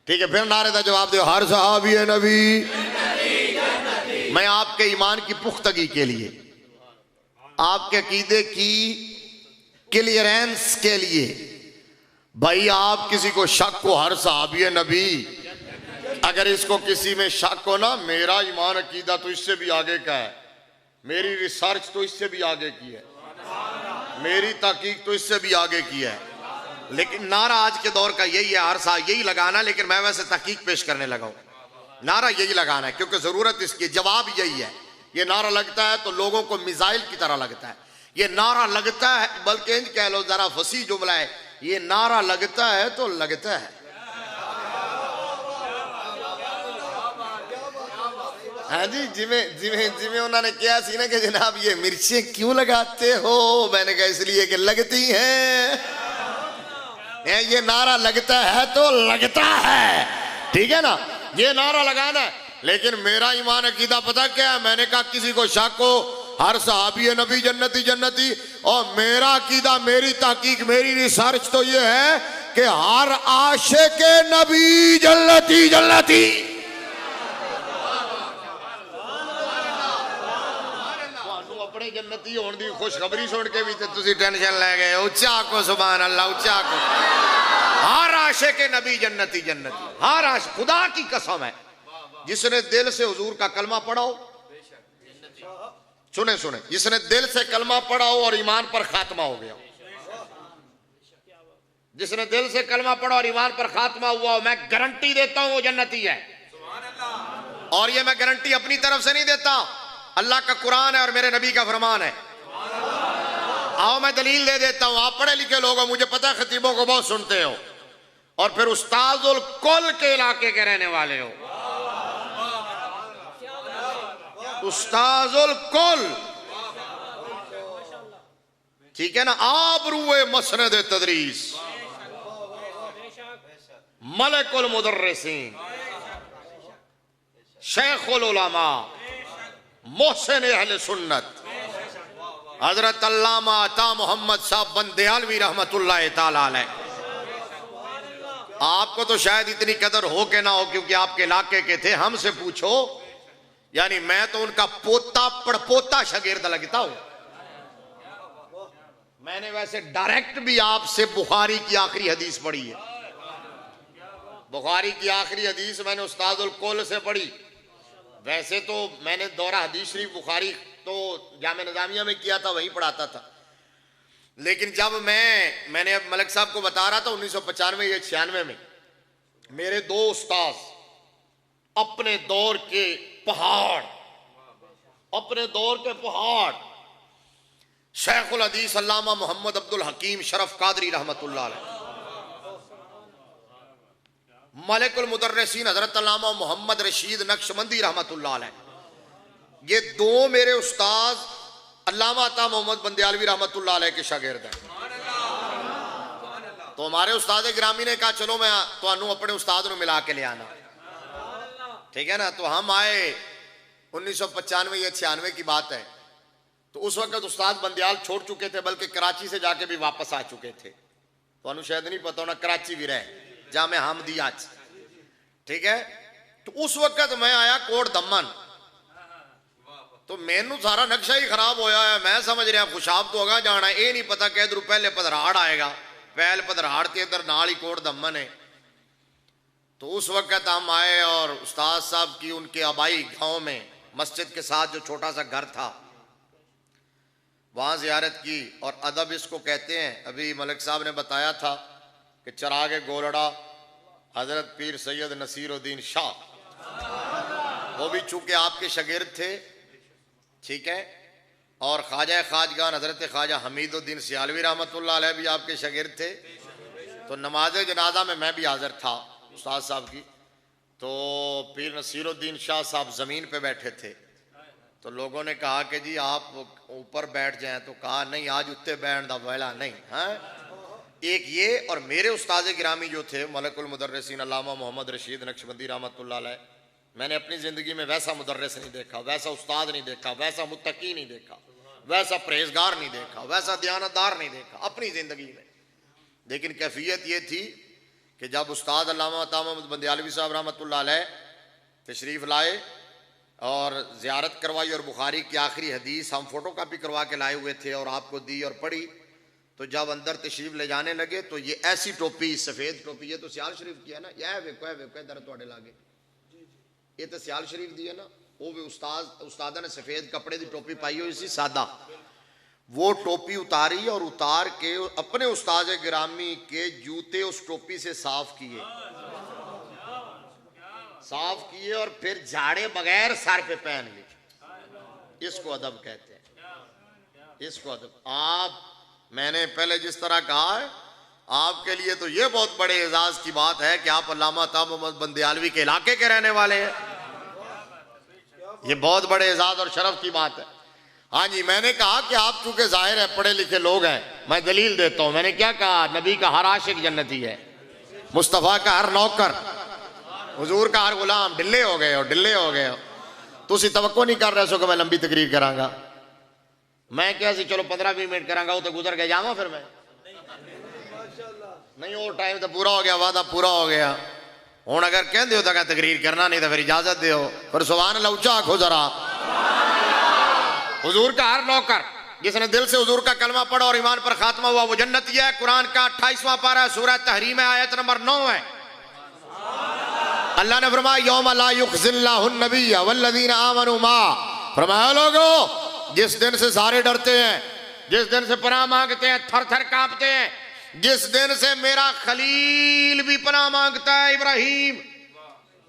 ठीक है, फिर नारे का जवाब दो, हर सहाबी नबी। मैं आपके ईमान की पुख्तगी के लिए, आपके अकीदे की क्लियरेंस के लिए, भाई आप किसी को शक हो हर सहाबी नबी, अगर इसको किसी में शक हो ना, मेरा ईमान अकीदा तो इससे भी आगे का है, मेरी रिसर्च तो इससे भी आगे की है, मेरी तहकीक तो इससे भी आगे की है, लेकिन नारा आज के दौर का यही है, हर साल यही लगाना। लेकिन मैं वैसे तहकीक पेश करने लगा हूं, नारा यही लगाना है क्योंकि जरूरत इसकी, जवाब यही है। ये नारा लगता है तो लोगों को मिसाइल की तरह लगता है ये नारा लगता है, बल्कि इंज कह लो, जरा फसी जुमला है, ये नारा लगता है तो लगता है। हाँ जी, जिमें जिमें जिमें उन्होंने कहा सी ना कि जनाब ये मिर्चें क्यों लगाते हो, मैंने कहा इसलिए कि लगती हैं। ये नारा लगता है तो लगता है, ठीक है ना, ये नारा लगाना है। लेकिन मेरा ईमान अकीदा पता क्या है, मैंने कहा किसी को शक हो, हर सहाबी नबी जन्नती जन्नती, और मेरा अकीदा, मेरी तहकीक, मेरी रिसर्च तो ये है कि हर आशिक नबी जन्नती जन्नती। अपने जन्नती होने की खुशखबरी सुन के भी तुसी टेंशन ले गए। उच्चा को सुभान अल्लाह, उच्चा को। हर आशिक नबी जन्नती जन्नती, हर आशिक, खुदा की कसम है, जिसने दिल से हुजूर का कलमा पढ़ा हो, सुने सुने, जिसने दिल से कलमा पढ़ा हो और ईमान पर खात्मा हो गया, जिसने दिल से कलमा पढ़ा और ईमान पर खात्मा हुआ हो, मैं गारंटी देता हूं वो जन्नती है। और ये मैं गारंटी अपनी तरफ से नहीं देता, अल्लाह का कुरान है और मेरे नबी का फरमान है। आओ मैं दलील दे देता हूं, आप पढ़े लिखे लोग हो, मुझे पता है खतीबों को बहुत सुनते हो, और फिर उस्ताजुल कुल के इलाके के रहने वाले हो। उस्ताजुल कुल, ठीक है ना, आबरूए मसनद तदरीस, मलकुल मुदर्रिसीन, शेखुल उलमा, मोहसिन अहले सुन्नत, हजरत अल्लामा अता मोहम्मद साहब बंदेयालवी रहमतुल्लाह ताला अलैह। आपको तो शायद इतनी कदर हो के ना हो, क्योंकि आपके इलाके के थे, हमसे पूछो, यानी मैं तो उनका पोता पड़पोता शागिर्द लगता हूं। मैंने वैसे डायरेक्ट भी आपसे बुखारी की आखिरी हदीस पढ़ी है। बुखारी की आखिरी हदीस मैंने उस्तादुल कुल से पढ़ी। वैसे तो मैंने दौरा हदीस शरीफ बुखारी तो जामे निजामिया में किया था, वहीं पढ़ाता था। लेकिन जब मैंने अब मलिक साहब को बता रहा था 1995 या 96 में, मेरे दो उस्ताद अपने दौर के पहाड़, अपने दौर के पहाड़, शेखुल हदीस अल्लामा मोहम्मद अब्दुल हकीम शरफ कादरी रहमतुल्लाह अलैह, मलिकुल मुदर्रिसीन हजरत अल्लामा मोहम्मद रशीद नक्शबंदी रहमतुल्लाह अलैह, ये दो मेरे उस्ताद अल्लामा अता मोहम्मद बंदेयालवी रहमतुल्लाह अलैह के शागिर्द हैं। तो हमारे उस्ताद गिरामी ने कहा चलो मैं तो अपने उस्ताद को मिला के ले आना, ठीक है ना। तो हम आए 1995 या 96 की बात है। तो उस वक्त उस्ताद बंदयाल छोड़ चुके थे, बल्कि कराची से जाके भी वापस आ चुके थे। तो शायद नहीं पता होना, कराची भी रहे जामे हमदिया, ठीक है। तो उस वक्त मैं आया कोट दमन, तो मैनू सारा नक्शा ही खराब होया है। मैं समझ रहा खुशाब तो अगा जाना, ये नहीं पता कि इधर पहले पधराड़ आएगा, पहले पधराड़ के इधर नाल ही कोट दमन है। तो उस वक्त हम आए और उस्ताद साहब की उनके आबाई गांव में मस्जिद के साथ जो छोटा सा घर था, वहां जियारत की। और अदब इसको कहते हैं, अभी मलिक साहब ने बताया था कि चरागे गोलड़ा हजरत पीर सैयद नसीरुद्दीन शाह, वो भी चूंकि आपके शागिर्द थे, ठीक है, और ख्वाजा खाजगान हजरत ख्वाजा हमीदुद्दीन सियालवी रहमतुल्लाह अलैह भी आपके शागिर्द थे। तो नमाज जनाजा में मैं भी हाजिर था उस्ताद साहब की। तो पीर नसीरुद्दीन शाह साहब ज़मीन पे बैठे थे। तो लोगों ने कहा कि जी आप ऊपर बैठ जाएं, तो कहा नहीं आज उत्ते बैठ दा वेला नहीं। हाँ, एक ये और मेरे उस्ताद गिरामी जो थे मलकुल मुदर्रिसीन अल्लामा मोहम्मद रशीद नक्शबंदी रहमतुल्लाह अलैह, मैंने अपनी ज़िंदगी में वैसा मुदर्रिस नहीं देखा, वैसा उस्ताद नहीं देखा, वैसा मुत्तकी नहीं देखा, वैसा परहेजगार नहीं देखा, वैसा दयानतदार नहीं देखा अपनी ज़िंदगी में। लेकिन कैफियत ये थी कि जब उस्ताद अल्लामा अता मोहम्मद बंदेयालवी साहब रहमतुल्लाह अलैह तशरीफ़ लाए और ज़ियारत करवाई, और बुखारी की आखिरी हदीस हम फ़ोटो कापी करवा के लाए हुए थे और आपको दी और पढ़ी। तो जब अंदर तशरीफ़ ले जाने लगे तो ये ऐसी टोपी, सफ़ेद टोपी, ये तो सियाल शरीफ की है ना, यह वेको इधर थोड़े लागे, ये तो सियाल शरीफ दी है ना, वो भी उस्ताद ने सफ़ेद कपड़े की टोपी पाई हुई सी सादा, वो टोपी उतारी और उतार के अपने उस्ताद गिरामी के जूते उस टोपी से साफ किए और फिर झाड़े बगैर सर पे पहन लिए। इसको अदब कहते हैं। इसको आप, मैंने पहले जिस तरह कहा है, आपके लिए तो ये बहुत बड़े एजाज की बात है कि आप अल्लामा अता मोहम्मद बंदियालवी के इलाके के रहने वाले हैं। ये बहुत बड़े एजाज और शरफ की बात है। हाँ जी, मैंने कहा कि आप चूंकि जाहिर है पढ़े लिखे लोग हैं, मैं दलील देता हूं। मैंने क्या कहा? नबी का हर आशिक जन्नती है, मुस्तफ़ा का हर नौकर, हुजूर का हर गुलाम। ढिल्ले हो गए हो, ढिल्ले हो गए हो। तुसी तवक्को नहीं कर रहे सो कि मैं लंबी तकरीर करांगा। मैं क्या सी चलो 15-20 मिनट करांगा, वो तो गुजर गया जावा। फिर मैं नहीं, वो टाइम तो पूरा हो गया, वादा पूरा हो गया। हूँ अगर कहते हो तो क्या तकरीर करना, नहीं तो फिर इजाजत दो। पर सुभान अल्लाह ऊंचा आखो जरा। हुजूर का हर नौकर जिसने दिल से हुजूर का कलमा पढ़ा और ईमान पर खात्मा हुआ, वो जन्नती है। कुरान का 28वां पारा सूरह तहरीम आयत नंबर 9 है। अल्लाह ने फरमाया यौम ला युखज़िल्लाहु नबिय्य वल्लज़ीना आमनू मा। फरमाया लोगों, जिस दिन से सारे डरते हैं, जिस दिन से पनाह मांगते हैं, थर थर कांपते हैं, जिस दिन से मेरा खलील भी पनाह मांगता है, इब्राहिम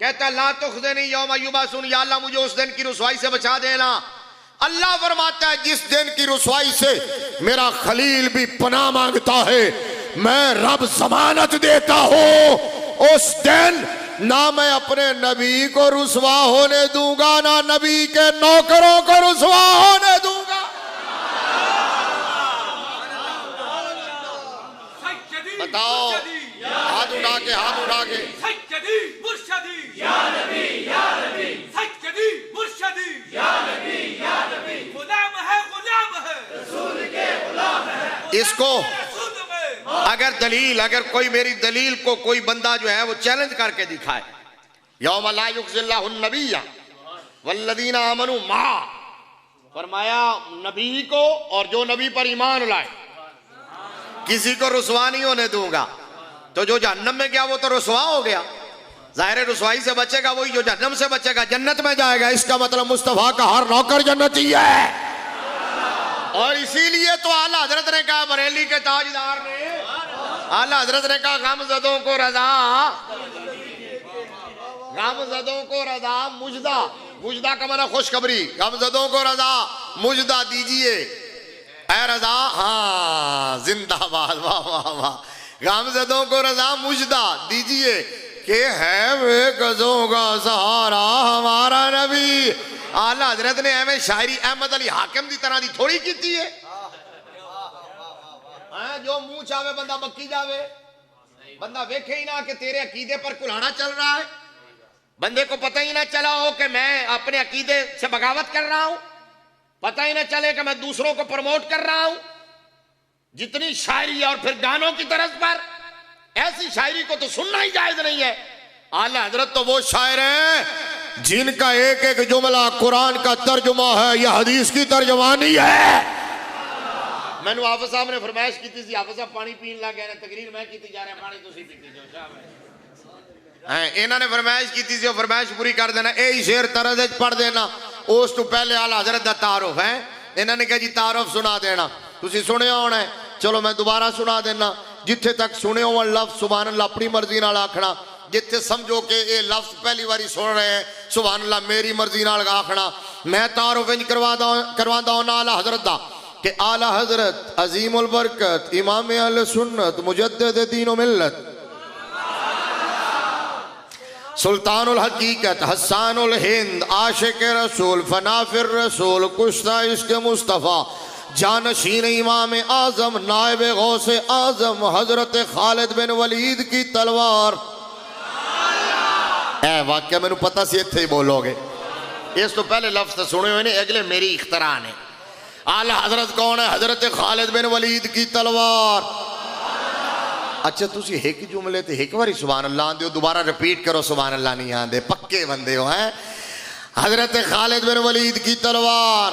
कहता ला तुखज़िनी यौम युबअसून, या अल्लाह मुझे उस दिन की रुसवाई से बचा देना। अल्लाह फरमाता है जिस दिन की रुसवाई से मेरा खलील भी पनाह मांगता है, मैं रब जमानत देता हूं उस दिन ना मैं अपने नबी को रुसवा होने दूंगा, ना नबी के नौकरों को रुसवा होने दूंगा। बताओ, हाथ उठा के, हाथ उठा के। इसको अगर दलील, अगर कोई मेरी दलील को कोई बंदा जो है वो चैलेंज करके दिखाए, यौम ला युखज़िल्लाहु नबिय्य वल्लज़ीना आमनू मा, फरमाया नबी को और जो नबी पर ईमान लाए किसी को रुसवा नहीं होने दूंगा। तो जो जहन्नम में गया वो तो रुसवा हो गया, जाहिर रुसवाई से बचेगा वही जो जहन्नम से बचेगा, जन्नत में जाएगा। इसका मतलब मुस्तफा का हर नौकर जन्नती है। और इसीलिए तो आला हजरत ने कहा, बरेली के ताजदार ने, आला हजरत ने कहा गमज़दों को रजा, गमज़दों को रजा मुजदा, मुजदा का माना खुशखबरी, गमज़दों को रजा मुजदा दीजिए ऐ रजा। हाँ जिंदाबाद, वाह वाह वाह। गमज़दों को रजा मुजदा दीजिए कि है वे गजों का सहारा हमारा नबी। आला हजरत ने एवं शायरी अहमद अली हाकिम की तरह की थोड़ी की है। जो मुंह चावे बंदा बक्की जावे, बंदा वेखे ही ना कि तेरे अकीदे पर कुल्हाड़ा चल रहा है, बंदे को पता ही ना चला हो कि मैं अपने अकीदे से बगावत कर रहा हूं, पता ही ना चले कि मैं दूसरों को प्रमोट कर रहा हूं। जितनी शायरी और फिर गानों की तरफ पर, ऐसी शायरी को तो सुनना ही जायज नहीं है। आला हजरत तो वो शायर हैं जिनका एक एक जुमला कुरान का तर्जुमा है या हदीस की तर्जुमानी है। मैंने हाफिज साहब ने फरमाइश की थी, हाफिज साहब पानी पीन लग गए, तकरीर मैं की जा रहे पानी तुसी पीते जाओ। इन्होंने फरमाइश की थी, फरमाइश पूरी कर देना, यही शेर तरज पढ़ देना। उस तो पहले आला हजरत का तारुफ है। इन्होंने कहा जी तारुफ सुना देना, तुसी सुने होना है, चलो मैं दोबारा सुना देना। जिथे तक सुने हो लफ्ज सुभान अल्लाह अपनी मर्जी नाल आखना, जिथे समझो कि ये लफ्ज पहली बारी सुन रहे हैं सुभान अल्लाह मेरी मर्जी नाल आखना। मैं तारुफ इंज करवादा हूं आला हजरत दा कि आला हजरत अजीमुल बरकत इमाम अहले सुन्नत मुजद्दिद दीन व मिल्लत सुल्तानुल हकीकत हसानुल हिंद आशिक रसूल फनाफिर रसूल कुश्ता इश्क मुस्तफ़ा जानशीन इमाम आजम नायब गौसे आजम हजरत खालिद बिन वलीद की तलवार। ए वाक्य मैंने पता सी इत्थे ही बोलोगे, इस तो पहले लफ्ज तो सुने हुए ने, अगले मेरी इख्तरा ने। आला हजरत कौन है? हजरत खालिद बिन वलीद की तलवार। अच्छा तुसी एक जुमले ते एक बारी सुभान अल्लाह आंदे हो, दोबारा रिपीट करो सुभान अल्लाह नहीं आंदे, पक्के बंदे हो हैं। हजरत खालिद बिन वलीद की तलवार,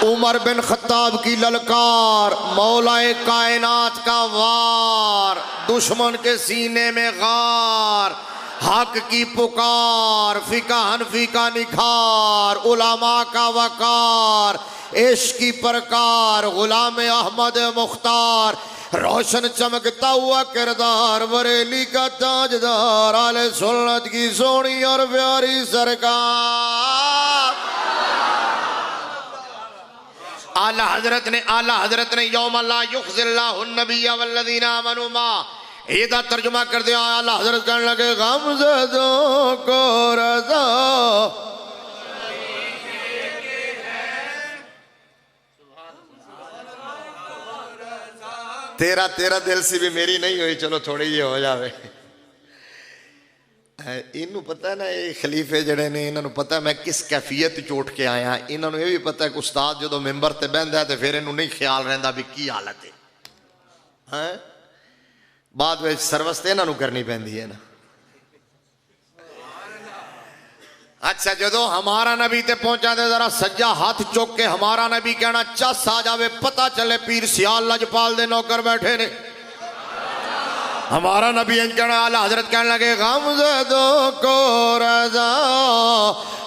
उमर बिन खत्ताब की ललकार, मौलाए कायनात का वार, दुश्मन के सीने में गार, हक की पुकार, फिका हनफी का निखार, उलमा का वकार, इश्क की प्रकार, गुलाम अहमद मुख्तार, रोशन चमकता हुआ किरदार, बरेली का ताजदार, आले सुन्नत की सोनी और प्यारी सरकार। आला हजरत ने यौम ला युखज़िल्लाहु नबिय्य वल्लज़ीना आमनू मा, ਇਹਦਾ तर्जुमा कर दिया। आला हजरत कहने लगे गमज़दों को रज़ा तेरा दिल सी भी मेरी नहीं हुई, चलो थोड़ी जी हो जावे। इनू पता ना ये खलीफे जड़े ने, इन्होंने पता मैं किस कैफियत चोट के आया। इन्होंने ये भी पता है कि उस्ताद जो मैंबर ते बहंदा है तो फिर इन्हों नहीं ख्याल रहिंदा भी की हालत है, बाद में सर्विस तो इन्हों करनी पैंदी है ना। अच्छा जो हमारा नबी ते पहुंचा दे जरा सज्जा हाथ चुक के हमारा नबी कहना चस आ जावे, पता चले पीर सियाल लजपाल दे नौकर बैठे ने। हमारा नबी कहना, आला हजरत कहने लगे गमज़दों को रज़ा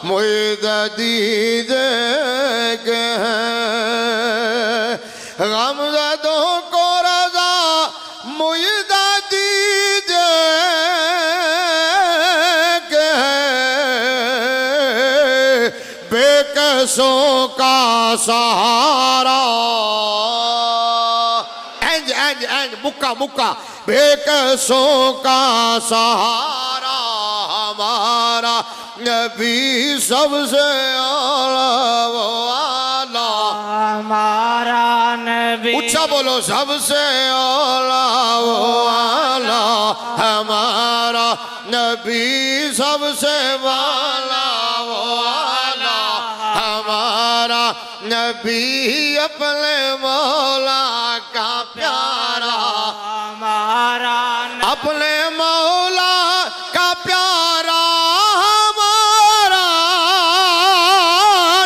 मुईद दीदे के हैं, गमज़दों को रज़ा मुईद दीदे के हैं, बेकसों का सहारा मुक्का बेकसों का सहारा हमारा नबी सबसे आला वो आला, हमारा नबी ऊंचा बोलो सबसे आला वो आला, हमारा नबी सबसे वाला वो आला, हमारा नबी अपने मौला का प्यारा, हमारा अपने मौला का प्यारा, हमारा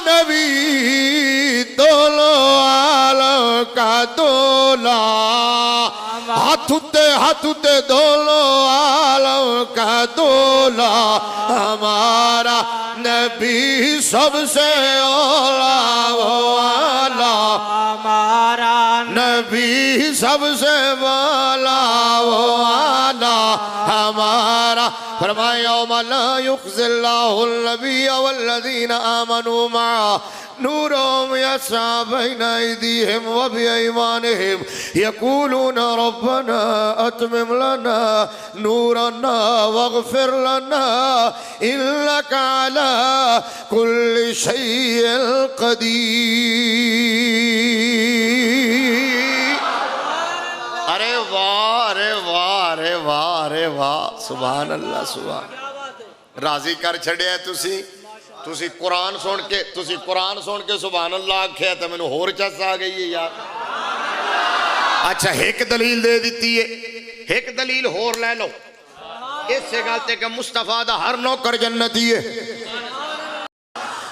नबी दोलो आलों का दोला, हाथ उते दोलो आलों का दोला, हमारा नबी सबसे औला वो आला, हमारा नबी सबसे वाला वो आला, हमारा फरमाया ला युखज़िल्लाहु नबिय्य वल्लज़ीना आमनू मा नूरुहुम यस्आ बैना अयदीहिम व बिअयमानिहिम यक़ूलूना रब्बना अतमिम लना नूरना वग़फ़िर लना इन्नका अला कुल्लि शैइन क़दीर। अरे वाह अरे वाह अरे वाह अरे वाह, सुभान अल्लाह सुभान। राजी कर छड़िया तुसी कुरान सुन के सुभान अल्लाह आख्या तो मैनू होर चस आ गई है यार। अच्छा एक दलील दे दी है, एक दलील होर ले लो इस गल ते कि मुस्तफा दा हर नौकर जन्नती है,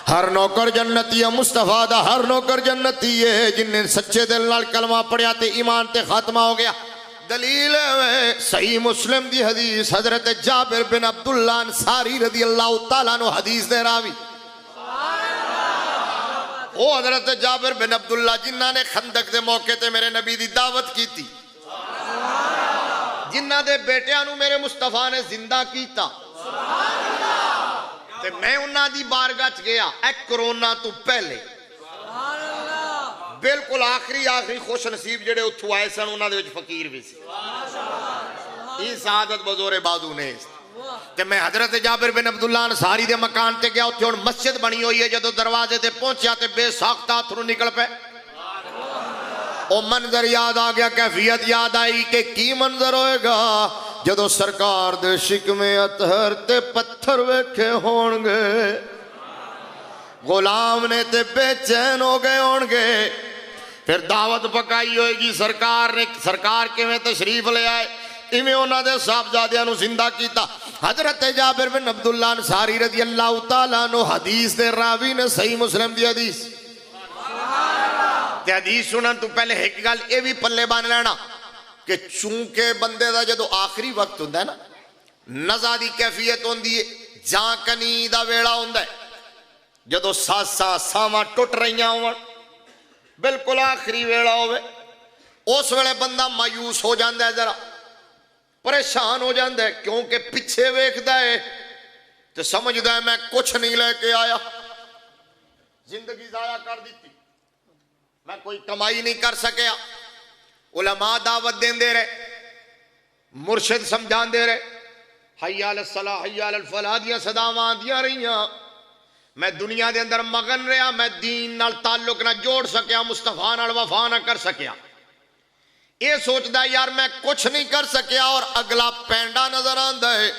हर नौकर जन्नती है, मुस्तफा दा हर नौकर जन्नती है जिन्हें सच्चे दिल नाल कलमा पढ़िया ते ईमान ते खात्मा हो गया। दलील सही मुस्लिम दी हदीस, हजरत जाबिर बिन अब्दुल्ला अंसारी रदी अल्लाह तआला अन्हु हदीस दे रावी। ओ हजरत जाबिर बिन अब्दुल्ला जिन्ना ने खंदक दे मौके ते मेरे नबी दी दावत की थी, जिन्ना दे बेटियां नु मेरे मुस्तफा ने जिंदा कीता, ते मैं उन्हां दी बारगाह च गया एक कोरोना तो पहले, बिल्कुल आखिरी खुश नसीब जेड़े उत्थों आए सन उन्हां दे विच फकीर भी सी। ई सादत बजोरे बाजू ने ते मैं हजरत जाबिर बिन अब्दुल्ला अंसारी दे मकान ते गया, उत्थे हुण मस्जिद बनी हुई है। जदों दरवाजे ते पहुंचा ते बेसाख्ता अथरू निकल पे, ओ मंजर याद आ गया, कैफियत याद आई कि की मंजर होएगा जदों सरकार दे शिकमे अतहर ते पत्थर वेखे होणगे, गुलाम ने ते बेचैन हो गए होणगे। फिर दावत पकाई होएगी सरकार किवें तशरीफ ले आए, इवें उन्हां दे साहबजादियां नूं जिंदा कीता। हजरत जाबिर बिन अब्दुल्ला अंसारी रज़ी अल्लाह तआला अन्हु हदीस दे रावी ने सही मुस्लिम दी हदीस ते हदीस सुनन तो पहले एक गल ये भी पल्ले बन लेना कि चूंकि बंदे दा जदों आखिरी वक्त हुंदा है ना, नज़ा दी कैफियत होंदी है, जां कनी दा वेला हुंदा है, जदों सावां टुट रहीआं होवन, बिल्कुल आखिरी वेला होवे, उस वेले बंदा मायूस हो जाता है, जरा परेशान हो जाता है, क्योंकि पिछे वेखदा है तो समझदा है मैं कुछ नहीं लेके आया, जिंदगी जाया कर दी। मैं कोई कमाई नहीं कर सकिया। उलमा दावत देंदे रहे, मुर्शिद समझाते रहे, हय्या अल सलाह हय्या अल फलाह दियां सदावां आंदियां रहियां। मैं दुनिया के अंदर मगन रहा, मैं दीन नाल ताल्लुक ना जोड़ सकिया, मुस्तफा नाल वफा ना कर सकिया। ये सोचता यार मैं कुछ नहीं कर सकिया और अगला पैंडा नजर आता है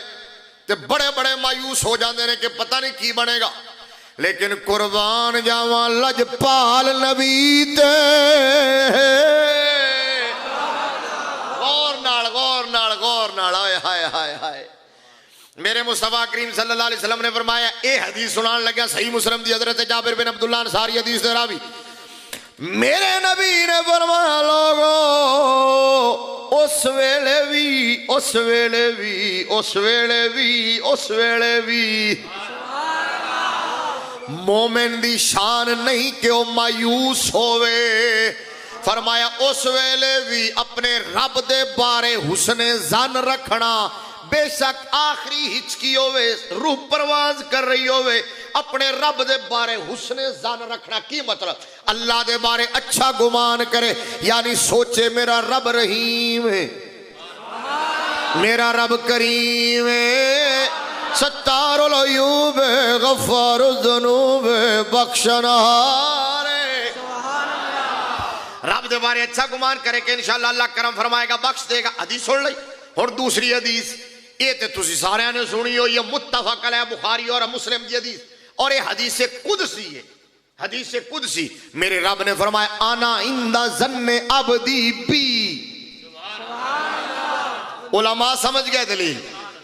तो बड़े बड़े मायूस हो जाते हैं कि पता नहीं की बनेगा। लेकिन कुर्बान जावा लजपाल नबी ते गौर नाल हाय हाय हाय। मेरे मुस्तफा करीम सल्लल्लाहु अलैहि वसल्लम ने फरमाया, ए हदीस सुनान लगा सही मुस्लिम दी हजरत जाबिर बिन अब्दुल्लाह अंसारी हदीस दे रावी, मेरे नबी ने फरमाया लोगो उस वेले भी मोमिन दी शान नहीं कि वो मायूस होवे। फरमाया उस वेले भी अपने रब दे बारे हुस्ने जन रखना, बेशक आखिरी हिचकी होवे, रूह परवाज कर रही होवे, अपने रब दे बारे हुस्ने जन रखना। की मतलब? अल्लाह दे बारे अच्छा गुमान करे, यानी सोचे मेरा रब रहीम है, मेरा रब करीम है, सत्तारुल अयूब है, गफ्फारुज़ ज़ुनूब है, बख्शनहार है। रब दे बारे अच्छा गुमान करे कि इंशाअल्लाह अल्लाह करम फरमाएगा, बख्श देगा। हदीस सुन ली। और दूसरी हदीस ये तो तुसी सारे ने सुनी हो, ये मुत्तफक अलैह बुखारी और मुस्लिम की हदीस, और ये हदीस कुदसी है, हदीस कुदसी। मेरे रब ने फरमाया आना इंदा ज़न्ने अब्दी बी। उलमा समझ गए दलील,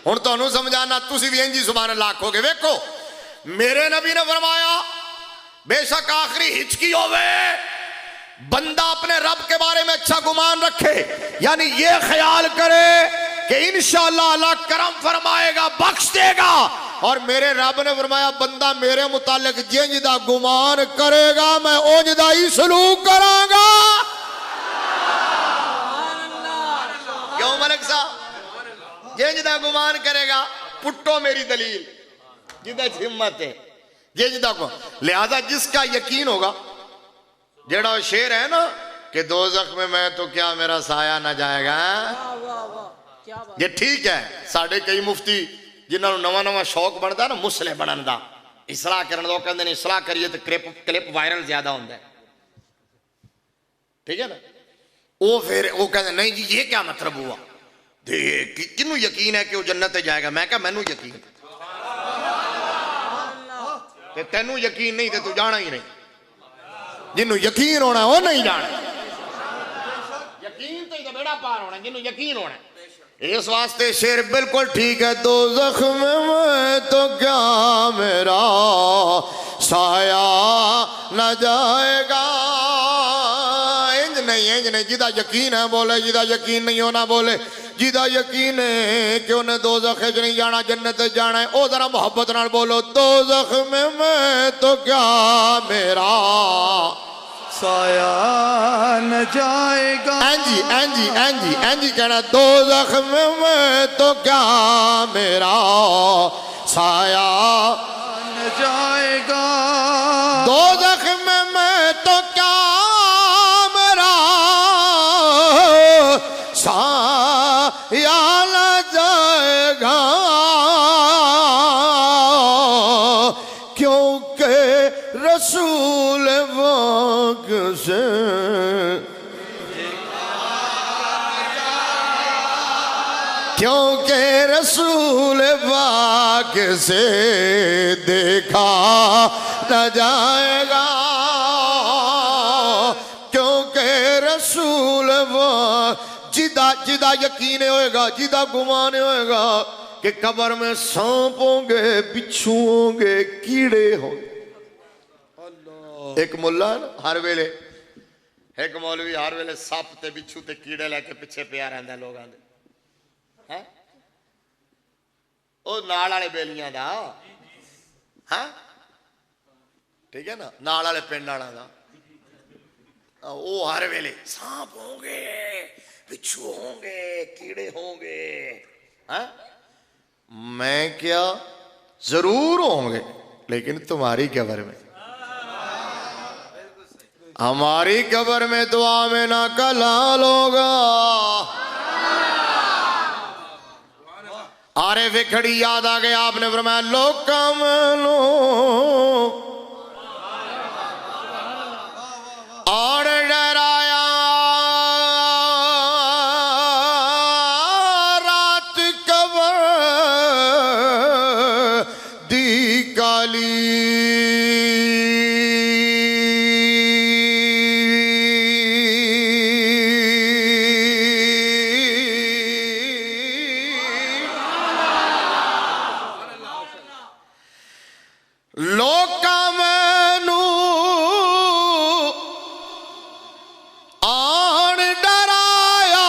हुण तुहानू समझाना, तुसी भी इंजी सुभान अल्लाह आखोगे। वेखो मेरे नबी ने फरमाया बेशक आखिरी हिचकी होवे, बंदा अपने रब के बारे में अच्छा गुमान रखे, यानी ये ख्याल करे कि इंशाअल्लाह अल्लाह करम फरमाएगा, बख्श देगा। और मेरे रब ने फरमाया बंदा मेरे मुतालिक जिंज दा गुमान करेगा मैं उंज दा ही सलूक करांगा। क्यों मलिक साहब? जिंज दा गुमान करेगा, पुट्टो मेरी दलील, जिदा हिम्मत है जिंज दा को। लिहाजा जिसका यकीन होगा, जेड़ा शेर है ना कि दोज़ख में मैं तो क्या मेरा साया ना जाएगा, ये ठीक है। साढ़े कई मुफ्ती जिन्होंने नवा नवा शौक बनता ना मुसले बनने का, इसलाह करने का, कहते हैं इसलाह करिए तो क्लिप वायरल ज्यादा होता है, ठीक है ना। वो फिर वो कहते नहीं जी ये क्या मतलब हुआ, किनू यकीन है कि वो जन्नत जाएगा? मैं क्या मैनू यकीन, तेनू यकीन नहीं तो तू जाना ही नहीं। जिन्नू यकीन होना वो नहीं जाना, यकीन तो बेड़ा पार होना, जिन्नू यकीन होना। इस वास्ते शेर बिल्कुल ठीक है। दोज़ख में मैं तो क्या मेरा साया न जाएगा। इंज नहीं, जिदा यकीन है बोले, जिदा यकीन नहीं होना बोले। जिदा यकीन है कि उन्हें दोज़ख च नहीं जाना, जन्नत जाना है, ओ जरा मोहब्बत नाल बोलो दोज़ख में मैं तो क्या मेरा साया न जाएगा। एंजी एंजी एंजी एंजी कहना दोज़ख में मैं तो क्या मेरा साया न जाएगा। दोज़ख में मैं तो क्या मेरा साया न जाएगा, क्योंकि रसूल वाक से क्योंकि रसूल वाक से देखा न जाएगा, क्योंकि रसूल वाक जिदा यकीन होएगा, जिदा गुमान होएगा कि कब्र में सांप होंगे, बिच्छू होंगे, कीड़े होंगे। एक मुल्ला हर वेले, एक मौलवी हर वेले सप ते बिच्छू ते कीड़े लेके पिछे पिया रहंदा लोगां दे, हैं ओ नाल वाले बेलियां दा, हैं ठीक है ना, नाल वाले पिंड वाला दा। ओ हर वेले सांप होंगे, बिच्छू होंगे, कीड़े होंगे, हैं। मैं क्या जरूर होंगे, लेकिन तुम्हारी कब्र में। हमारी कब्र में दुआ में ना कलाल होगा। आरे वे खड़ी याद आ गया, आपने फरमाया लोग कमलो और डराया रात कब्र दी काली। लोका मैनू आन डराया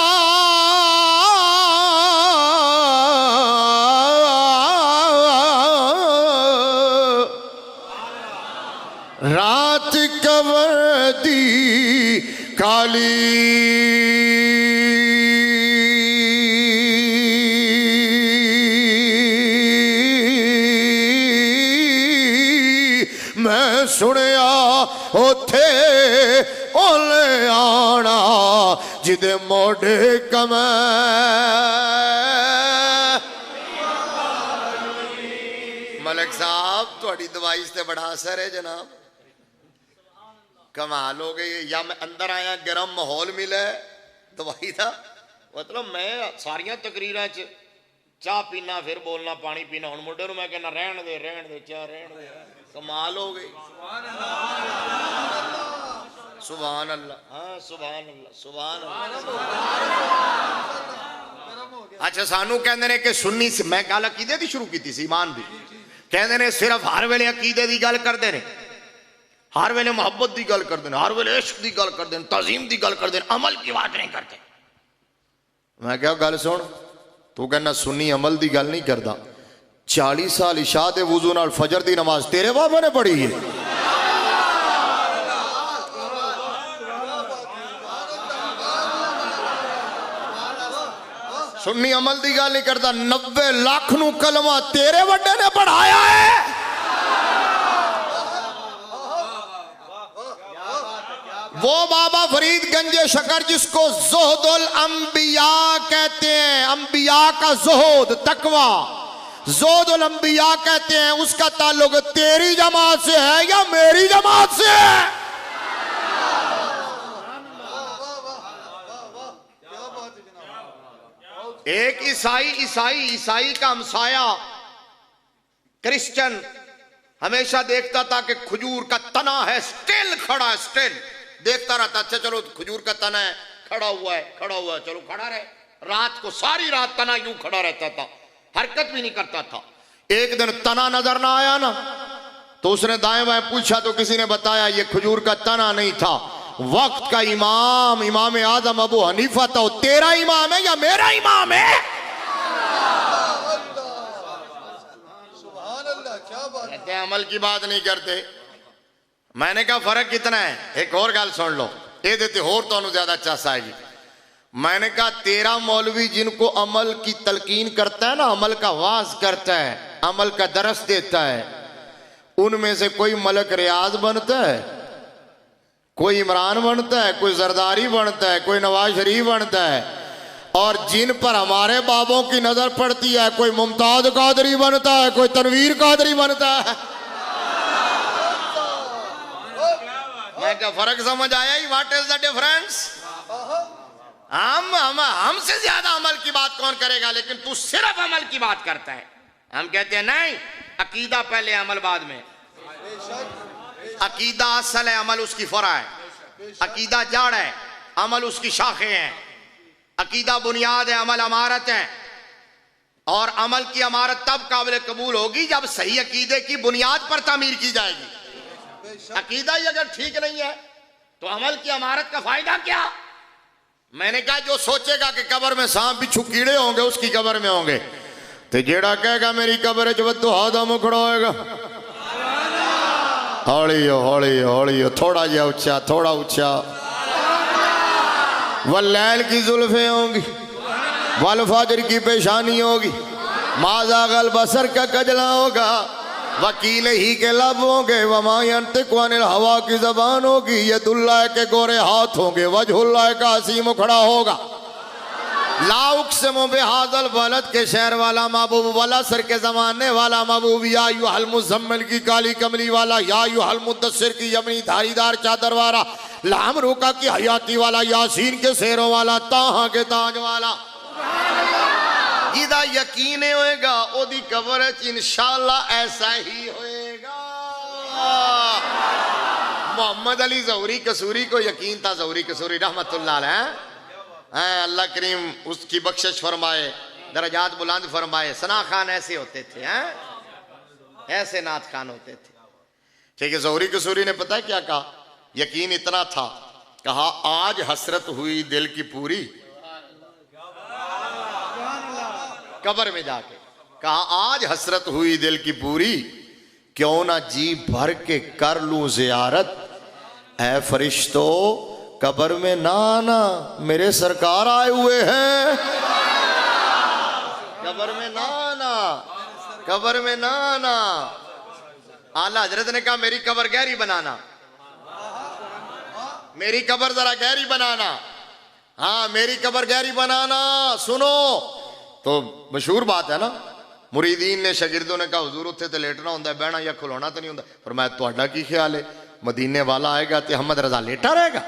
रात कब्र दी काली। मैं सुनिया उथे ओले आना जिदे मोढ़े कमै। मलिक साहब थोड़ी दवाई से बड़ा असर है जनाब, कमाल हो गई। या मैं अंदर आया गर्म माहौल मिला दवाई का, मतलब मैं सारिया तकरीर च चाह पीना फिर बोलना पानी पीना, हूँ मुंडे मैं कहना रहन दे चाह रहन दे। कमाल हो गई। सुभान अल्लाह, हाँ सुभान अल्लाह, सुभान अल्लाह। अच्छा सानू कहते ने कि सुन्नी, मैं गल अकीदे की शुरू की थी ईमान दी, कहते ने सिर्फ हर वेले अकीदे की गल करते हैं, हर वेले मुहब्बत की गल करते हैं, हर वेले इश्क की गल करते हैं, तजीम की गल करते हैं, अमल की बात नहीं करते। मैं क्या गल सुन, तू कहना सुन्नी अमल की गल नहीं करता। 40 साल इशा दे वुजू नाल फजर दी नमाज तेरे बाबा ने पढ़ी है। सुन्नी अमल की गल नहीं करता। 90 लाख नू कलमा तेरे वड्डे ने पढ़ाया है। वो बाबा फरीद गंजे शकर जिसको ज़ुहदुल अंबिया कहते हैं, अंबिया का ज़ुहद तकवा ज़ुहदुल अंबिया कहते हैं, उसका ताल्लुक तेरी जमात से है या मेरी जमात से है? एक ईसाई का हमसाया क्रिश्चियन हमेशा देखता था कि खजूर का तना है, स्टिल खड़ा है, स्टिल देखता रहता। अच्छा चलो खजूर का तना है, खड़ा हुआ है, चलो खड़ा रहे। रात को सारी रात तना यूं खड़ा रहता था, हरकत भी नहीं करता था। एक दिन तना नजर ना आया ना, तो उसने दाएं बाएं पूछा तो किसी ने बताया ये खजूर का तना नहीं था, वक्त का इमाम इमाम आजम अबू हनीफा था। तेरा इमाम है या मेरा इमाम है? कहते हैं अमल की बात नहीं करते। मैंने कहा फर्क कितना है, एक और गल सुन लो, ये देते होर तो ज्यादा चस आएगी। मैंने कहा तेरा मौलवी जिनको अमल की तलकीन करता है ना, अमल का वाज करता है, अमल का दरस देता है, उनमें से कोई मलक रियाज बनता है, कोई इमरान बनता है, कोई जरदारी बनता है, कोई नवाज शरीफ बनता है, और जिन पर हमारे बाबों की नजर पड़ती है कोई मुमताज कादरी बनता है, कोई तनवीर कादरी बनता है। मैं क्या फर्क समझ आया ही? What is the difference? हमसे ज्यादा अमल की बात कौन करेगा, लेकिन तू सिर्फ अमल की बात करता है। हम कहते हैं नहीं, अकीदा पहले अमल बाद में। अकीदा असल है, अमल उसकी फरा है। अकीदा जड़ है, अमल उसकी शाखें हैं। अकीदा बुनियाद है, अमल अमारत है। और अमल की अमारत तब काबिल कबूल होगी जब सही अकीदे की बुनियाद पर तामीर की जाएगी। अकीदा ही अगर ठीक नहीं है तो अमल की अमारत का फायदा क्या? मैंने कहा जो सोचेगा कि कब्र में सांप बिच्छू कीड़े होंगे उसकी कब्र में होंगे, तो जेड़ा कहेगा मेरी कब्र च वद्दू हादा मुंह खड़ा होएगा। हौली हो हौली हो हौली हो, थोड़ा जा ऊंचा, थोड़ा ऊंचा। वल्लैल की जुल्फें होंगी, वल फजर की पेशानी होगी, माजा गल बसर का कजला होगा, वकील ही के लब होंगे, वमायंतिकु अनिल हवा की जबान होगी, यदुल्लाह के गोरे हाथ होंगे, वजहुल्लाह का हसी मुखड़ा होगा। ला उक़्सिमु बिहाज़ल बलद के शहर वाला महबूब वाला, सर के जमाने वाला महबूब, या अय्युहल मुज़म्मिल की काली कमली वाला, या अय्युहल मुद्दस्सिर की यमनी धारीदार चादर वाला, लाम रुका की हयाती वाला, यासीन के शेरों वाला, ताहा के ताज वाला। जिदा यकीन होएगा ओदी कबर इंशाअल्लाह ऐसा ही होएगा। मोहम्मद अली ज़ौहरी कसूरी को यकीन था, ज़ौहरी कसूरी रहमतुल्लाह अलैह, अल्लाह करीम उसकी बख्शिश फरमाए, दरजात बुलंद फरमाए। सना खान ऐसे होते थे, ऐसे नात खान होते थे। ठीक है, ज़ौहरी कसूरी ने पता है क्या कहा? यकीन इतना था, कहा आज हसरत हुई दिल की पूरी, कब्र में जाके कहा आज हसरत हुई दिल की पूरी, क्यों ना जी भर के कर लूं जियारत, ऐ फरिश्तो कब्र में ना आना, मेरे सरकार आए हुए हैं। कब्र में ना आना, कब्र में ना आना। आला हजरत ने कहा मेरी कब्र गहरी बनाना, मेरी कब्र जरा गहरी बनाना, हाँ मेरी कब्र गहरी बनाना। सुनो तो मशहूर बात है ना, मुरीदीन ने शागिर्दों ने कहा हुजूर उत्थे ते लेटना होंदा है, बहना या खिलौना तो नहीं होंदा। फरमाया तुहाडा की ख्याल है, मदीने वाला आएगा तो अहमद रजा लेटा रहेगा,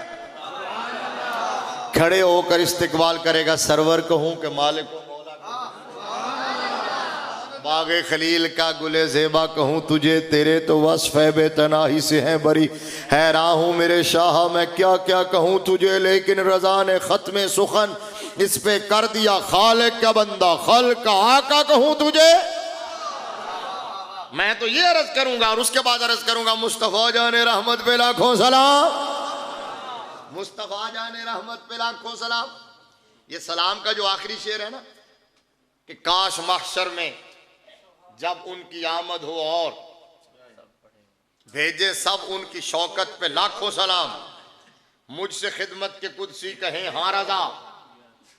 खड़े होकर इस्तिकबाल करेगा। सरवर कहूं कि मालिक बागे खलील का गुले ज़ेबा कहूं तुझे, तेरे तो वस्फ़ बेतनाही से हैं बरी। हैरान हूं मेरे शाह मैं क्या क्या कहूं तुझे, लेकिन रजा ने ख़त्म सुखन इस पे कर दिया, खालिक का बंदा खल का आका कहूं तुझे। मैं तो ये अर्ज करूंगा और उसके बाद अर्ज करूंगा मुस्तफ़ा जाने रहमत पे लाखों सलाम, मुस्तफ़ा जाने रहमत पे लाखों सलाम। ये सलाम का जो आखिरी शेर है ना, कि काश महशर में जब उनकी आमद हो और भेजे सब उनकी शौकत पे लाखों सलाम, मुझसे खिदमत के कुदसी कहें हाँ रजा,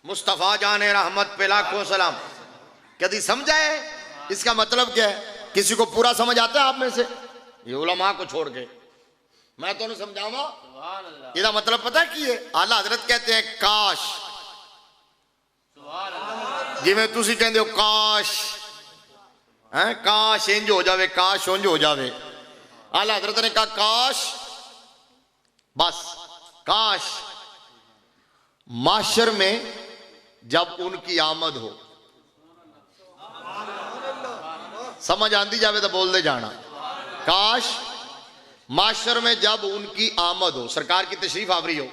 मुस्तफ़ा जाने रहमत पे लाखों सलाम। कभी समझा है इसका मतलब क्या है? किसी को पूरा समझ आता है आप में से? ये उलमा को छोड़ के मैं तो नहीं समझाऊंगा। इसका मतलब पता है कि ये आला हजरत कहते हैं काश, जिवें तुसी कहंदे हो काश हैं, काश इंज हो जावे, काश उंज हो जावे। आला हजरत ने कहा काश, बस काश माशर में जब उनकी आमद हो, समझ आंदी जावे तो बोल दे जाना, काश माशर में जब उनकी आमद हो, सरकार की तशरीफ आवरी हो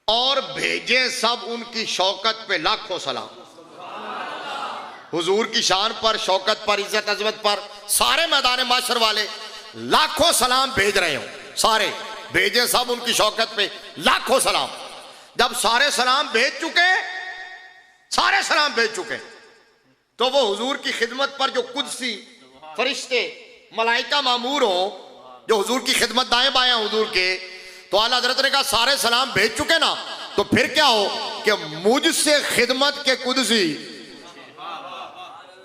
और भेजे सब उनकी शौकत पे लाखों सलाम। हुजूर की शान पर, शौकत पर, इज्जत अजमत पर सारे मैदान माशर वाले लाखों सलाम भेज रहे हो, सारे भेजे सब उनकी शौकत पे लाखों सलाम। जब सारे सलाम भेज चुके, सारे सलाम भेज चुके, तो वो हुजूर की खिदमत पर जो कुदसी फरिश्ते मलाइका मामूर हो, जो हुजूर की खिदमत दाएं बाएं हुजूर के, तो आला हजरत ने कहा सारे सलाम भेज चुके ना, तो फिर क्या हो कि मुझसे खिदमत के कुदसी,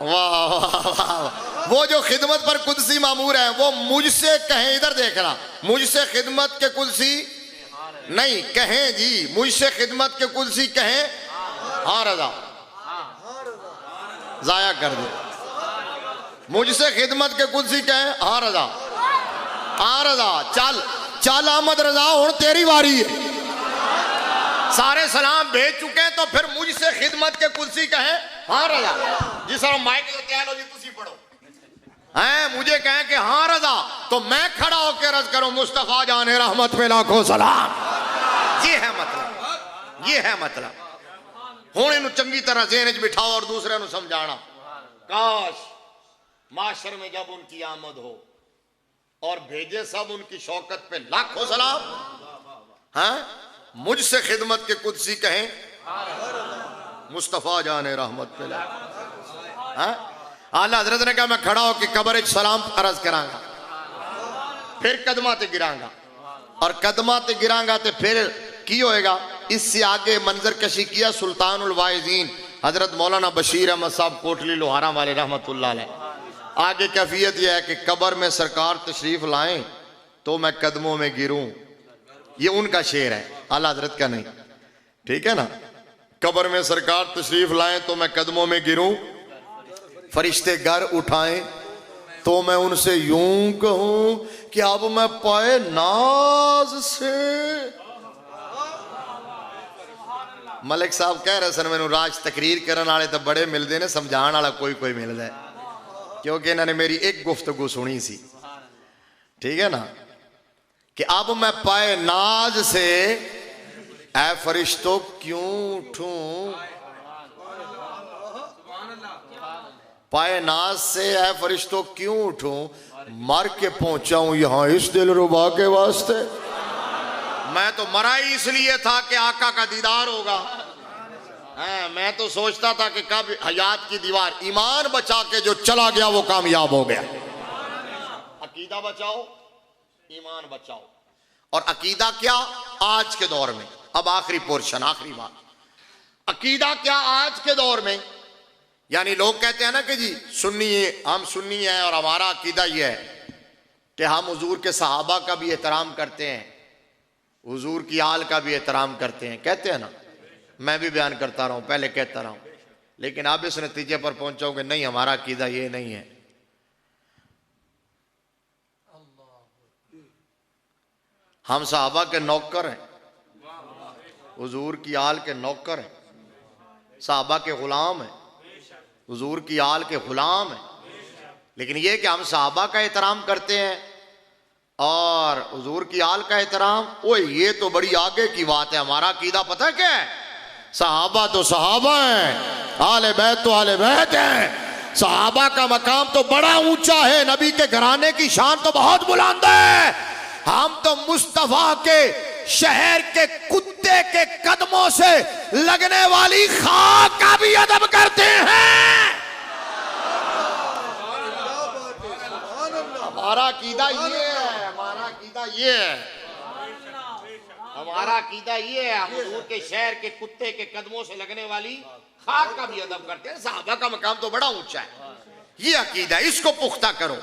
वाह वाह वाह, वो जो खिदमत पर कुदसी मामूर है वो मुझसे कहें, इधर देखना, मुझसे खिदमत के कुदसी नहीं कहें जी, मुझसे खिदमत के कुदसी कहें हाँ रजा, जाया कर दे, मुझसे खिदमत के कुदसी कहें हाँ रजा, हाँ रजा, चल चल अहमद रजा हुण तेरी वारी है। सारे सलाम भेज चुके हैं तो फिर मुझसे खिदमत के कुदसी कहें हाँ रजा। जी सर माइक तैयार हो जी, तुसी पढ़ो हैं, मुझे कहें कि हाँ रजा तो मैं खड़ा होकर अर्ज करूं मुस्तफ़ा जाने रहमत पे लाखों सलाम। ये है मतलब, ये है मतलब। हुण इन्हू चंगी तरह ज़हन च बिठाओ और दूसरे नू समझाना। काश माशर में जब उनकी आमद हो और भेजे सब उनकी शौकत पे लाखों सलाम, हैं मुझसे खिदमत के कुदसी कहें मुस्तफ़ा जाने रहमत पे लाखों। आला हजरत ने कहा मैं खड़ा होकर कब्र सलाम अर्ज करांगा, फिर कदमा ते गिरांगा, और कदमा ते गिरांगा तो फिर की होएगा। इससे आगे मंजर कशी किया सुल्तानुल वाइजीन हजरत मौलाना बशीर अहमद साहब कोटली लोहारा वाले रहमतुल्लाह अलैह। आगे कैफियत यह है कि कब्र में सरकार तशरीफ लाएं तो मैं कदमों में गिरूं। ये उनका शेर है, आला हजरत का नहीं, ठीक है ना। कब्र में सरकार तशरीफ लाएं तो मैं कदमों में गिरूं, फरिश्ते घर उठाएं तो मैं उनसे यूं कहूं कि अब मैं पाए नाज से। मलिक साहब कह रहे सन मैनू राज तकरीर करने वाले तो बड़े मिलते ने, समझाने वाला कोई कोई मिलता है, क्योंकि इन्होंने मेरी एक गुफ्तगू सुनी सी, ठीक है ना, कि अब मैं पाए नाज से ऐ फरिश्तों क्यों उठूं, पाए नाज से ऐ फरिश्तों क्यों उठूं, मर के पहुंचा हूं यहां इस दिलरुबा के वास्ते। मैं तो मरा ही इसलिए था कि आका का दीदार होगा। मैं तो सोचता था कि कब हयात की दीवार, ईमान बचा के जो चला गया वो कामयाब हो गया। अकीदा बचाओ, ईमान बचाओ। और अकीदा क्या आज के दौर में, अब आखिरी पोर्शन, आखिरी बात, अकीदा क्या आज के दौर में। यानी लोग कहते हैं ना कि जी सुन्नी है, हम सुन्नी हैं और हमारा अकीदा ये है कि हम हुजूर के सहाबा का भी एहतराम करते हैं, हुजूर की आल का भी एहतराम करते हैं, कहते हैं ना। मैं भी बयान करता रहा हूं, पहले कहता रहा हूं, लेकिन अब इस नतीजे पर पहुंचा कि नहीं, हमारा अकीदा ये नहीं है। हम सहाबा के नौकर हैं, हुजूर की आल के नौकर हैं, सहाबा के गुलाम हैं, हुजूर की आल के गुलाम हैं। लेकिन यह कि हम सहाबा का एहतराम करते हैं और हुजूर की आल का एहतराम, ओ ये तो बड़ी आगे की बात है। हमारा अकीदा पता है क्या है? सहाबा तो सहाबा है, आले बैत तो आले बैत है। सहाबा का मकाम तो बड़ा ऊंचा है, नबी के घराने की शान तो बहुत बुलंद है। हम तो मुस्तफा के शहर के कुत्ते के कदमों से लगने वाली खाक का भी अदब करते हैं। हमारा अकीदा ये है, हमारा अकीदा ये है, हमारा अकीदा ये है, हुजूर के शहर के कुत्ते के कदमों से लगने वाली खाक का भी अदब करते हैं। सहाबा का मकाम तो बड़ा ऊंचा है, ये अकीदा, इसको पुख्ता करो।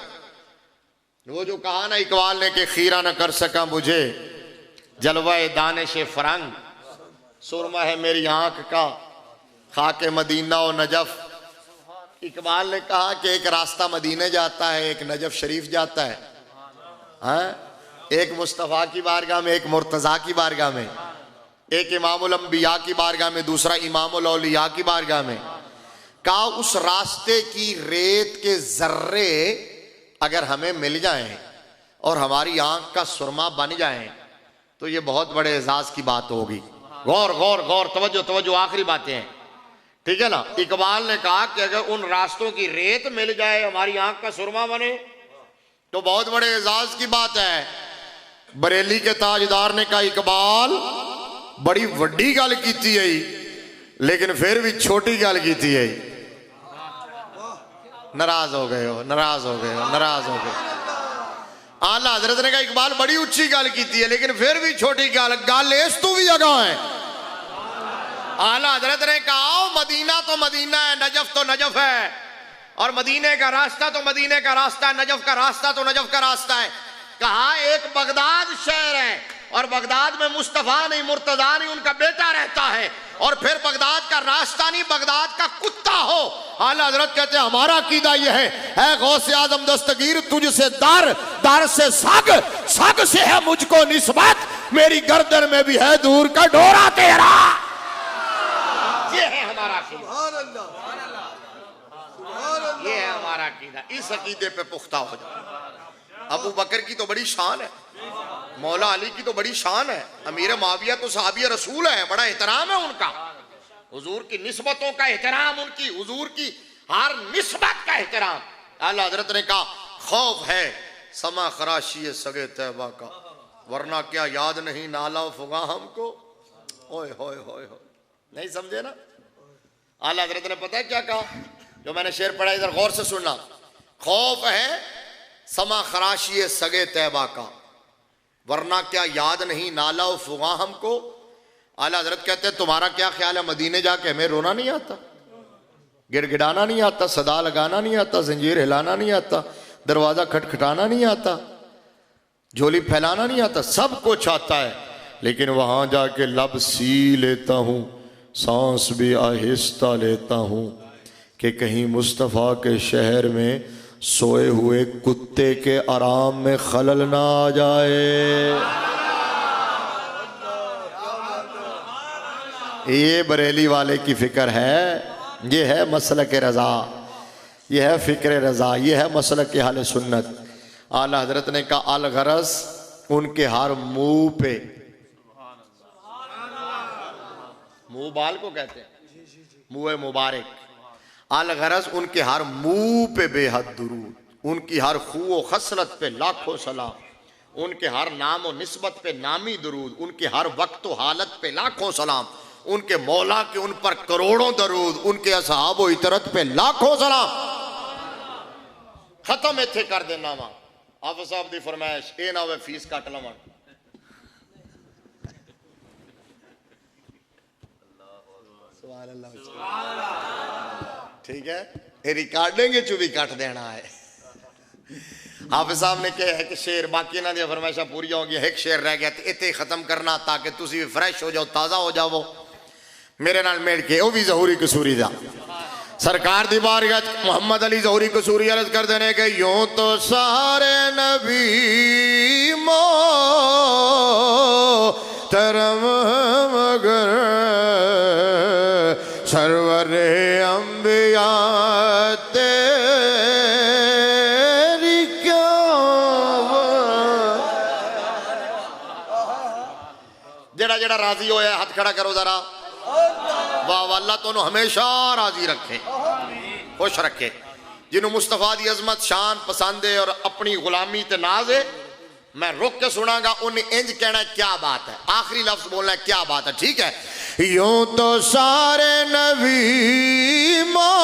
वो जो कहा ना इकबाल ने कि खीरा न कर सका मुझे जलवाए दानिश फरंग, सुरमा है मेरी आंख का खाके मदीना और नजफ। इकबाल ने कहा कि एक रास्ता मदीने जाता है, एक नजफ शरीफ जाता है, एक मुस्तफ़ा की बारगाह में, एक मुर्तज़ा की बारगाह में, एक इमामुल अंबिया की बारगाह में, दूसरा इमामुल औलिया की बारगाह में। कहा उस रास्ते की रेत के जर्रे अगर हमें मिल जाएं और हमारी आंख का सुरमा बन जाएं तो ये बहुत बड़े एजाज की बात होगी। गौर गौर गौर, तवज्जो तवज्जो, आखिरी बातें हैं, ठीक है ना। इकबाल ने कहा कि अगर उन रास्तों की रेत मिल जाए, हमारी आंख का सुरमा बने, तो बहुत बड़े एजाज की बात है। बरेली के ताजदार ने कहा इकबाल बड़ी वड्डी गल कीती है, लेकिन फिर भी छोटी गल कीती है। नाराज हो गए हो, नाराज हो गए हो, नाराज हो गए। आला हजरत ने कहा इकबाल बड़ी ऊंची गल कीती है, लेकिन फिर भी छोटी गल, गल इस तू भी अगा है। आला हजरत ने कहा मदीना तो मदीना है, नजफ तो नजफ है, और मदीने का रास्ता तो मदीने का रास्ता है, नजफ का रास्ता तो नजफ का रास्ता है। कहा एक बगदाद शहर है और बगदाद में मुस्तफा नहीं, मुर्तजा नहीं, उनका बेटा रहता है, और फिर बगदाद का रास्ता नहीं, बगदाद का कुत्ता हो। आला हजरत कहते हैं हमारा अकीदा यह है गौसे आजम दस्तगीर तुझसे दर, दर से सग, सग से है मुझको निस्बत, मेरी गर्दन में भी है दूर का डोरा तेरा। ये है हमारा अकीदा, ये है हमारा अकीदा। इस अकीदे पे पुख्ता हो जाओ। अबू बकर की तो बड़ी शान है, मौला अली की तो बड़ी शान है, अमीर माविया तो सहाबी रसूल है, बड़ा एहतराम है उनका, हुजूर की निस्बतों का एहतराम, उनकी हुजूर की हर निस्बत का एहतराम। आला हजरत ने कहा खौफ है समा खराशी सगे तैबा का, वरना क्या याद नहीं नाला फुगा हमको। ओए होए होए हो, नहीं समझे ना। आला हजरत ने पता है क्या कहा, जो मैंने शेर पढ़ा इधर गौर से सुनना। खौफ है समा खराशी सगे तैबा का, वरना क्या याद नहीं नाला फुगा हमको। आला हजरत कहते हैं तुम्हारा क्या ख्याल है, मदीने जाके हमें रोना नहीं आता? गिड़गिड़ाना नहीं आता, सदा लगाना नहीं आता, जंजीर हिलाना नहीं आता, दरवाजा खटखटाना नहीं आता, झोली फैलाना नहीं आता, सब कुछ आता है। लेकिन वहां जाके लब सी लेता हूं, सांस भी आहिस्ता लेता हूं कि कहीं मुस्तफ़ा के शहर में सोए हुए कुत्ते के आराम में खलल ना आ जाए। ये बरेली वाले की फिक्र है, ये है मसलक रज़ा, ये है फ़िक्र रज़ा, ये है मसलक अहले सुन्नत। आला हजरत ने कहा अल गरज उनके हर मुंह पे, मुंह बाल को कहते हैं, मुंह मुबारक, अल गरज उनके हर मुंह पे बेहद दुरूद, उनकी हर खूओ खसलत पे लाखों सलाम, उनके हर नाम व निस्बत पे नामी दुरूद, उनके हर वक्त व हालत पे लाखों सलाम, उनके मौला के उन पर करोड़ों दरूद, उनके असहाब व इतरत पे लाखों सलाम। खत्म इत्थे कर देना वा। आप साहब दी फरमाइश ए ना वे फीस कट लवन। ठीक है, ये रिकॉर्डिंग चु भी कट देना है। हाफिज साहब ने कहा है कि शेर, बाकी इन्हों दी फरमाइशा पूरी हो गई, एक शेर रह गया, इतने खत्म करना ताकि तुसी भी फ्रैश हो जाओ, ताज़ा हो जाओ। मेरे नाल मिल के वो भी ज़हूरी कसूरी दा सरकार दी बारगाह मोहम्मद अली ज़हूरी कसूरी अर्ज कर देने के यूं तो सारे नबी मोहतरम मगर सरवर अंबिया तेरी क्या। जेड़ा जेड़ा राजी होया हाथ खड़ा करो जरा। वाह वाह, अल्लाह तो हमेशा राजी रखे, खुश रखे। जिन्हों मुस्तफा दी अजमत शान पसंद है और अपनी गुलामी ते नाज है, मैं रुक के सुनागा, उन्हें इंज कहना है क्या बात है, आखिरी लफ्ज बोलना है क्या बात है। ठीक है, यूं तो सारे नबी मोहतरम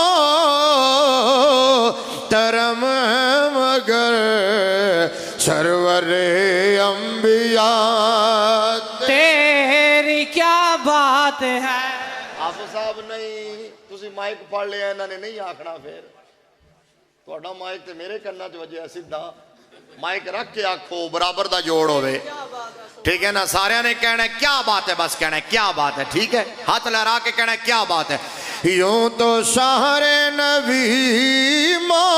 मगर सरवर अंबिया तेरी क्या बात है। हाफिज साहब नहीं, तुसी माइक पढ़ लिया, इन्होंने नहीं आखना, फिर थोड़ा माइक तो मेरे कन्ना च वजया, सीधा माइक रख के आखो, बराबर दा जोड़ होवे। ठीक है ना, सारे ने कहना है क्या बात है, बस कहना है क्या बात है। ठीक है, हाथ लहरा के कहना है क्या बात है। यूं तो सारे नबी मोहतरम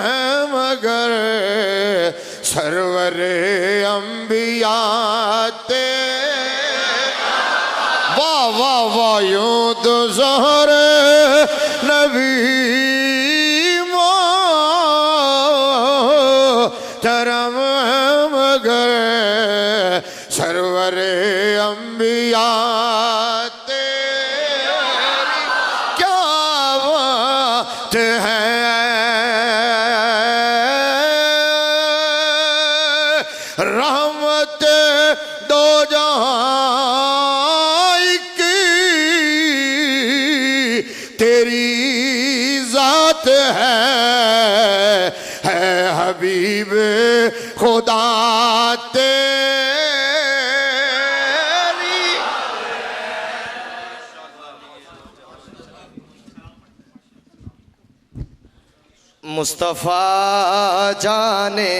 है मगर सरवर अंबिया वाह वाह वाह, यूं तो ज़हरे नबी मोहतरम मगर सरवर अंबिया तेरी क्या बात है। रहमत दो जहां तेरी जात है हबीब खुदा तेरी। मुस्तफ़ा जाने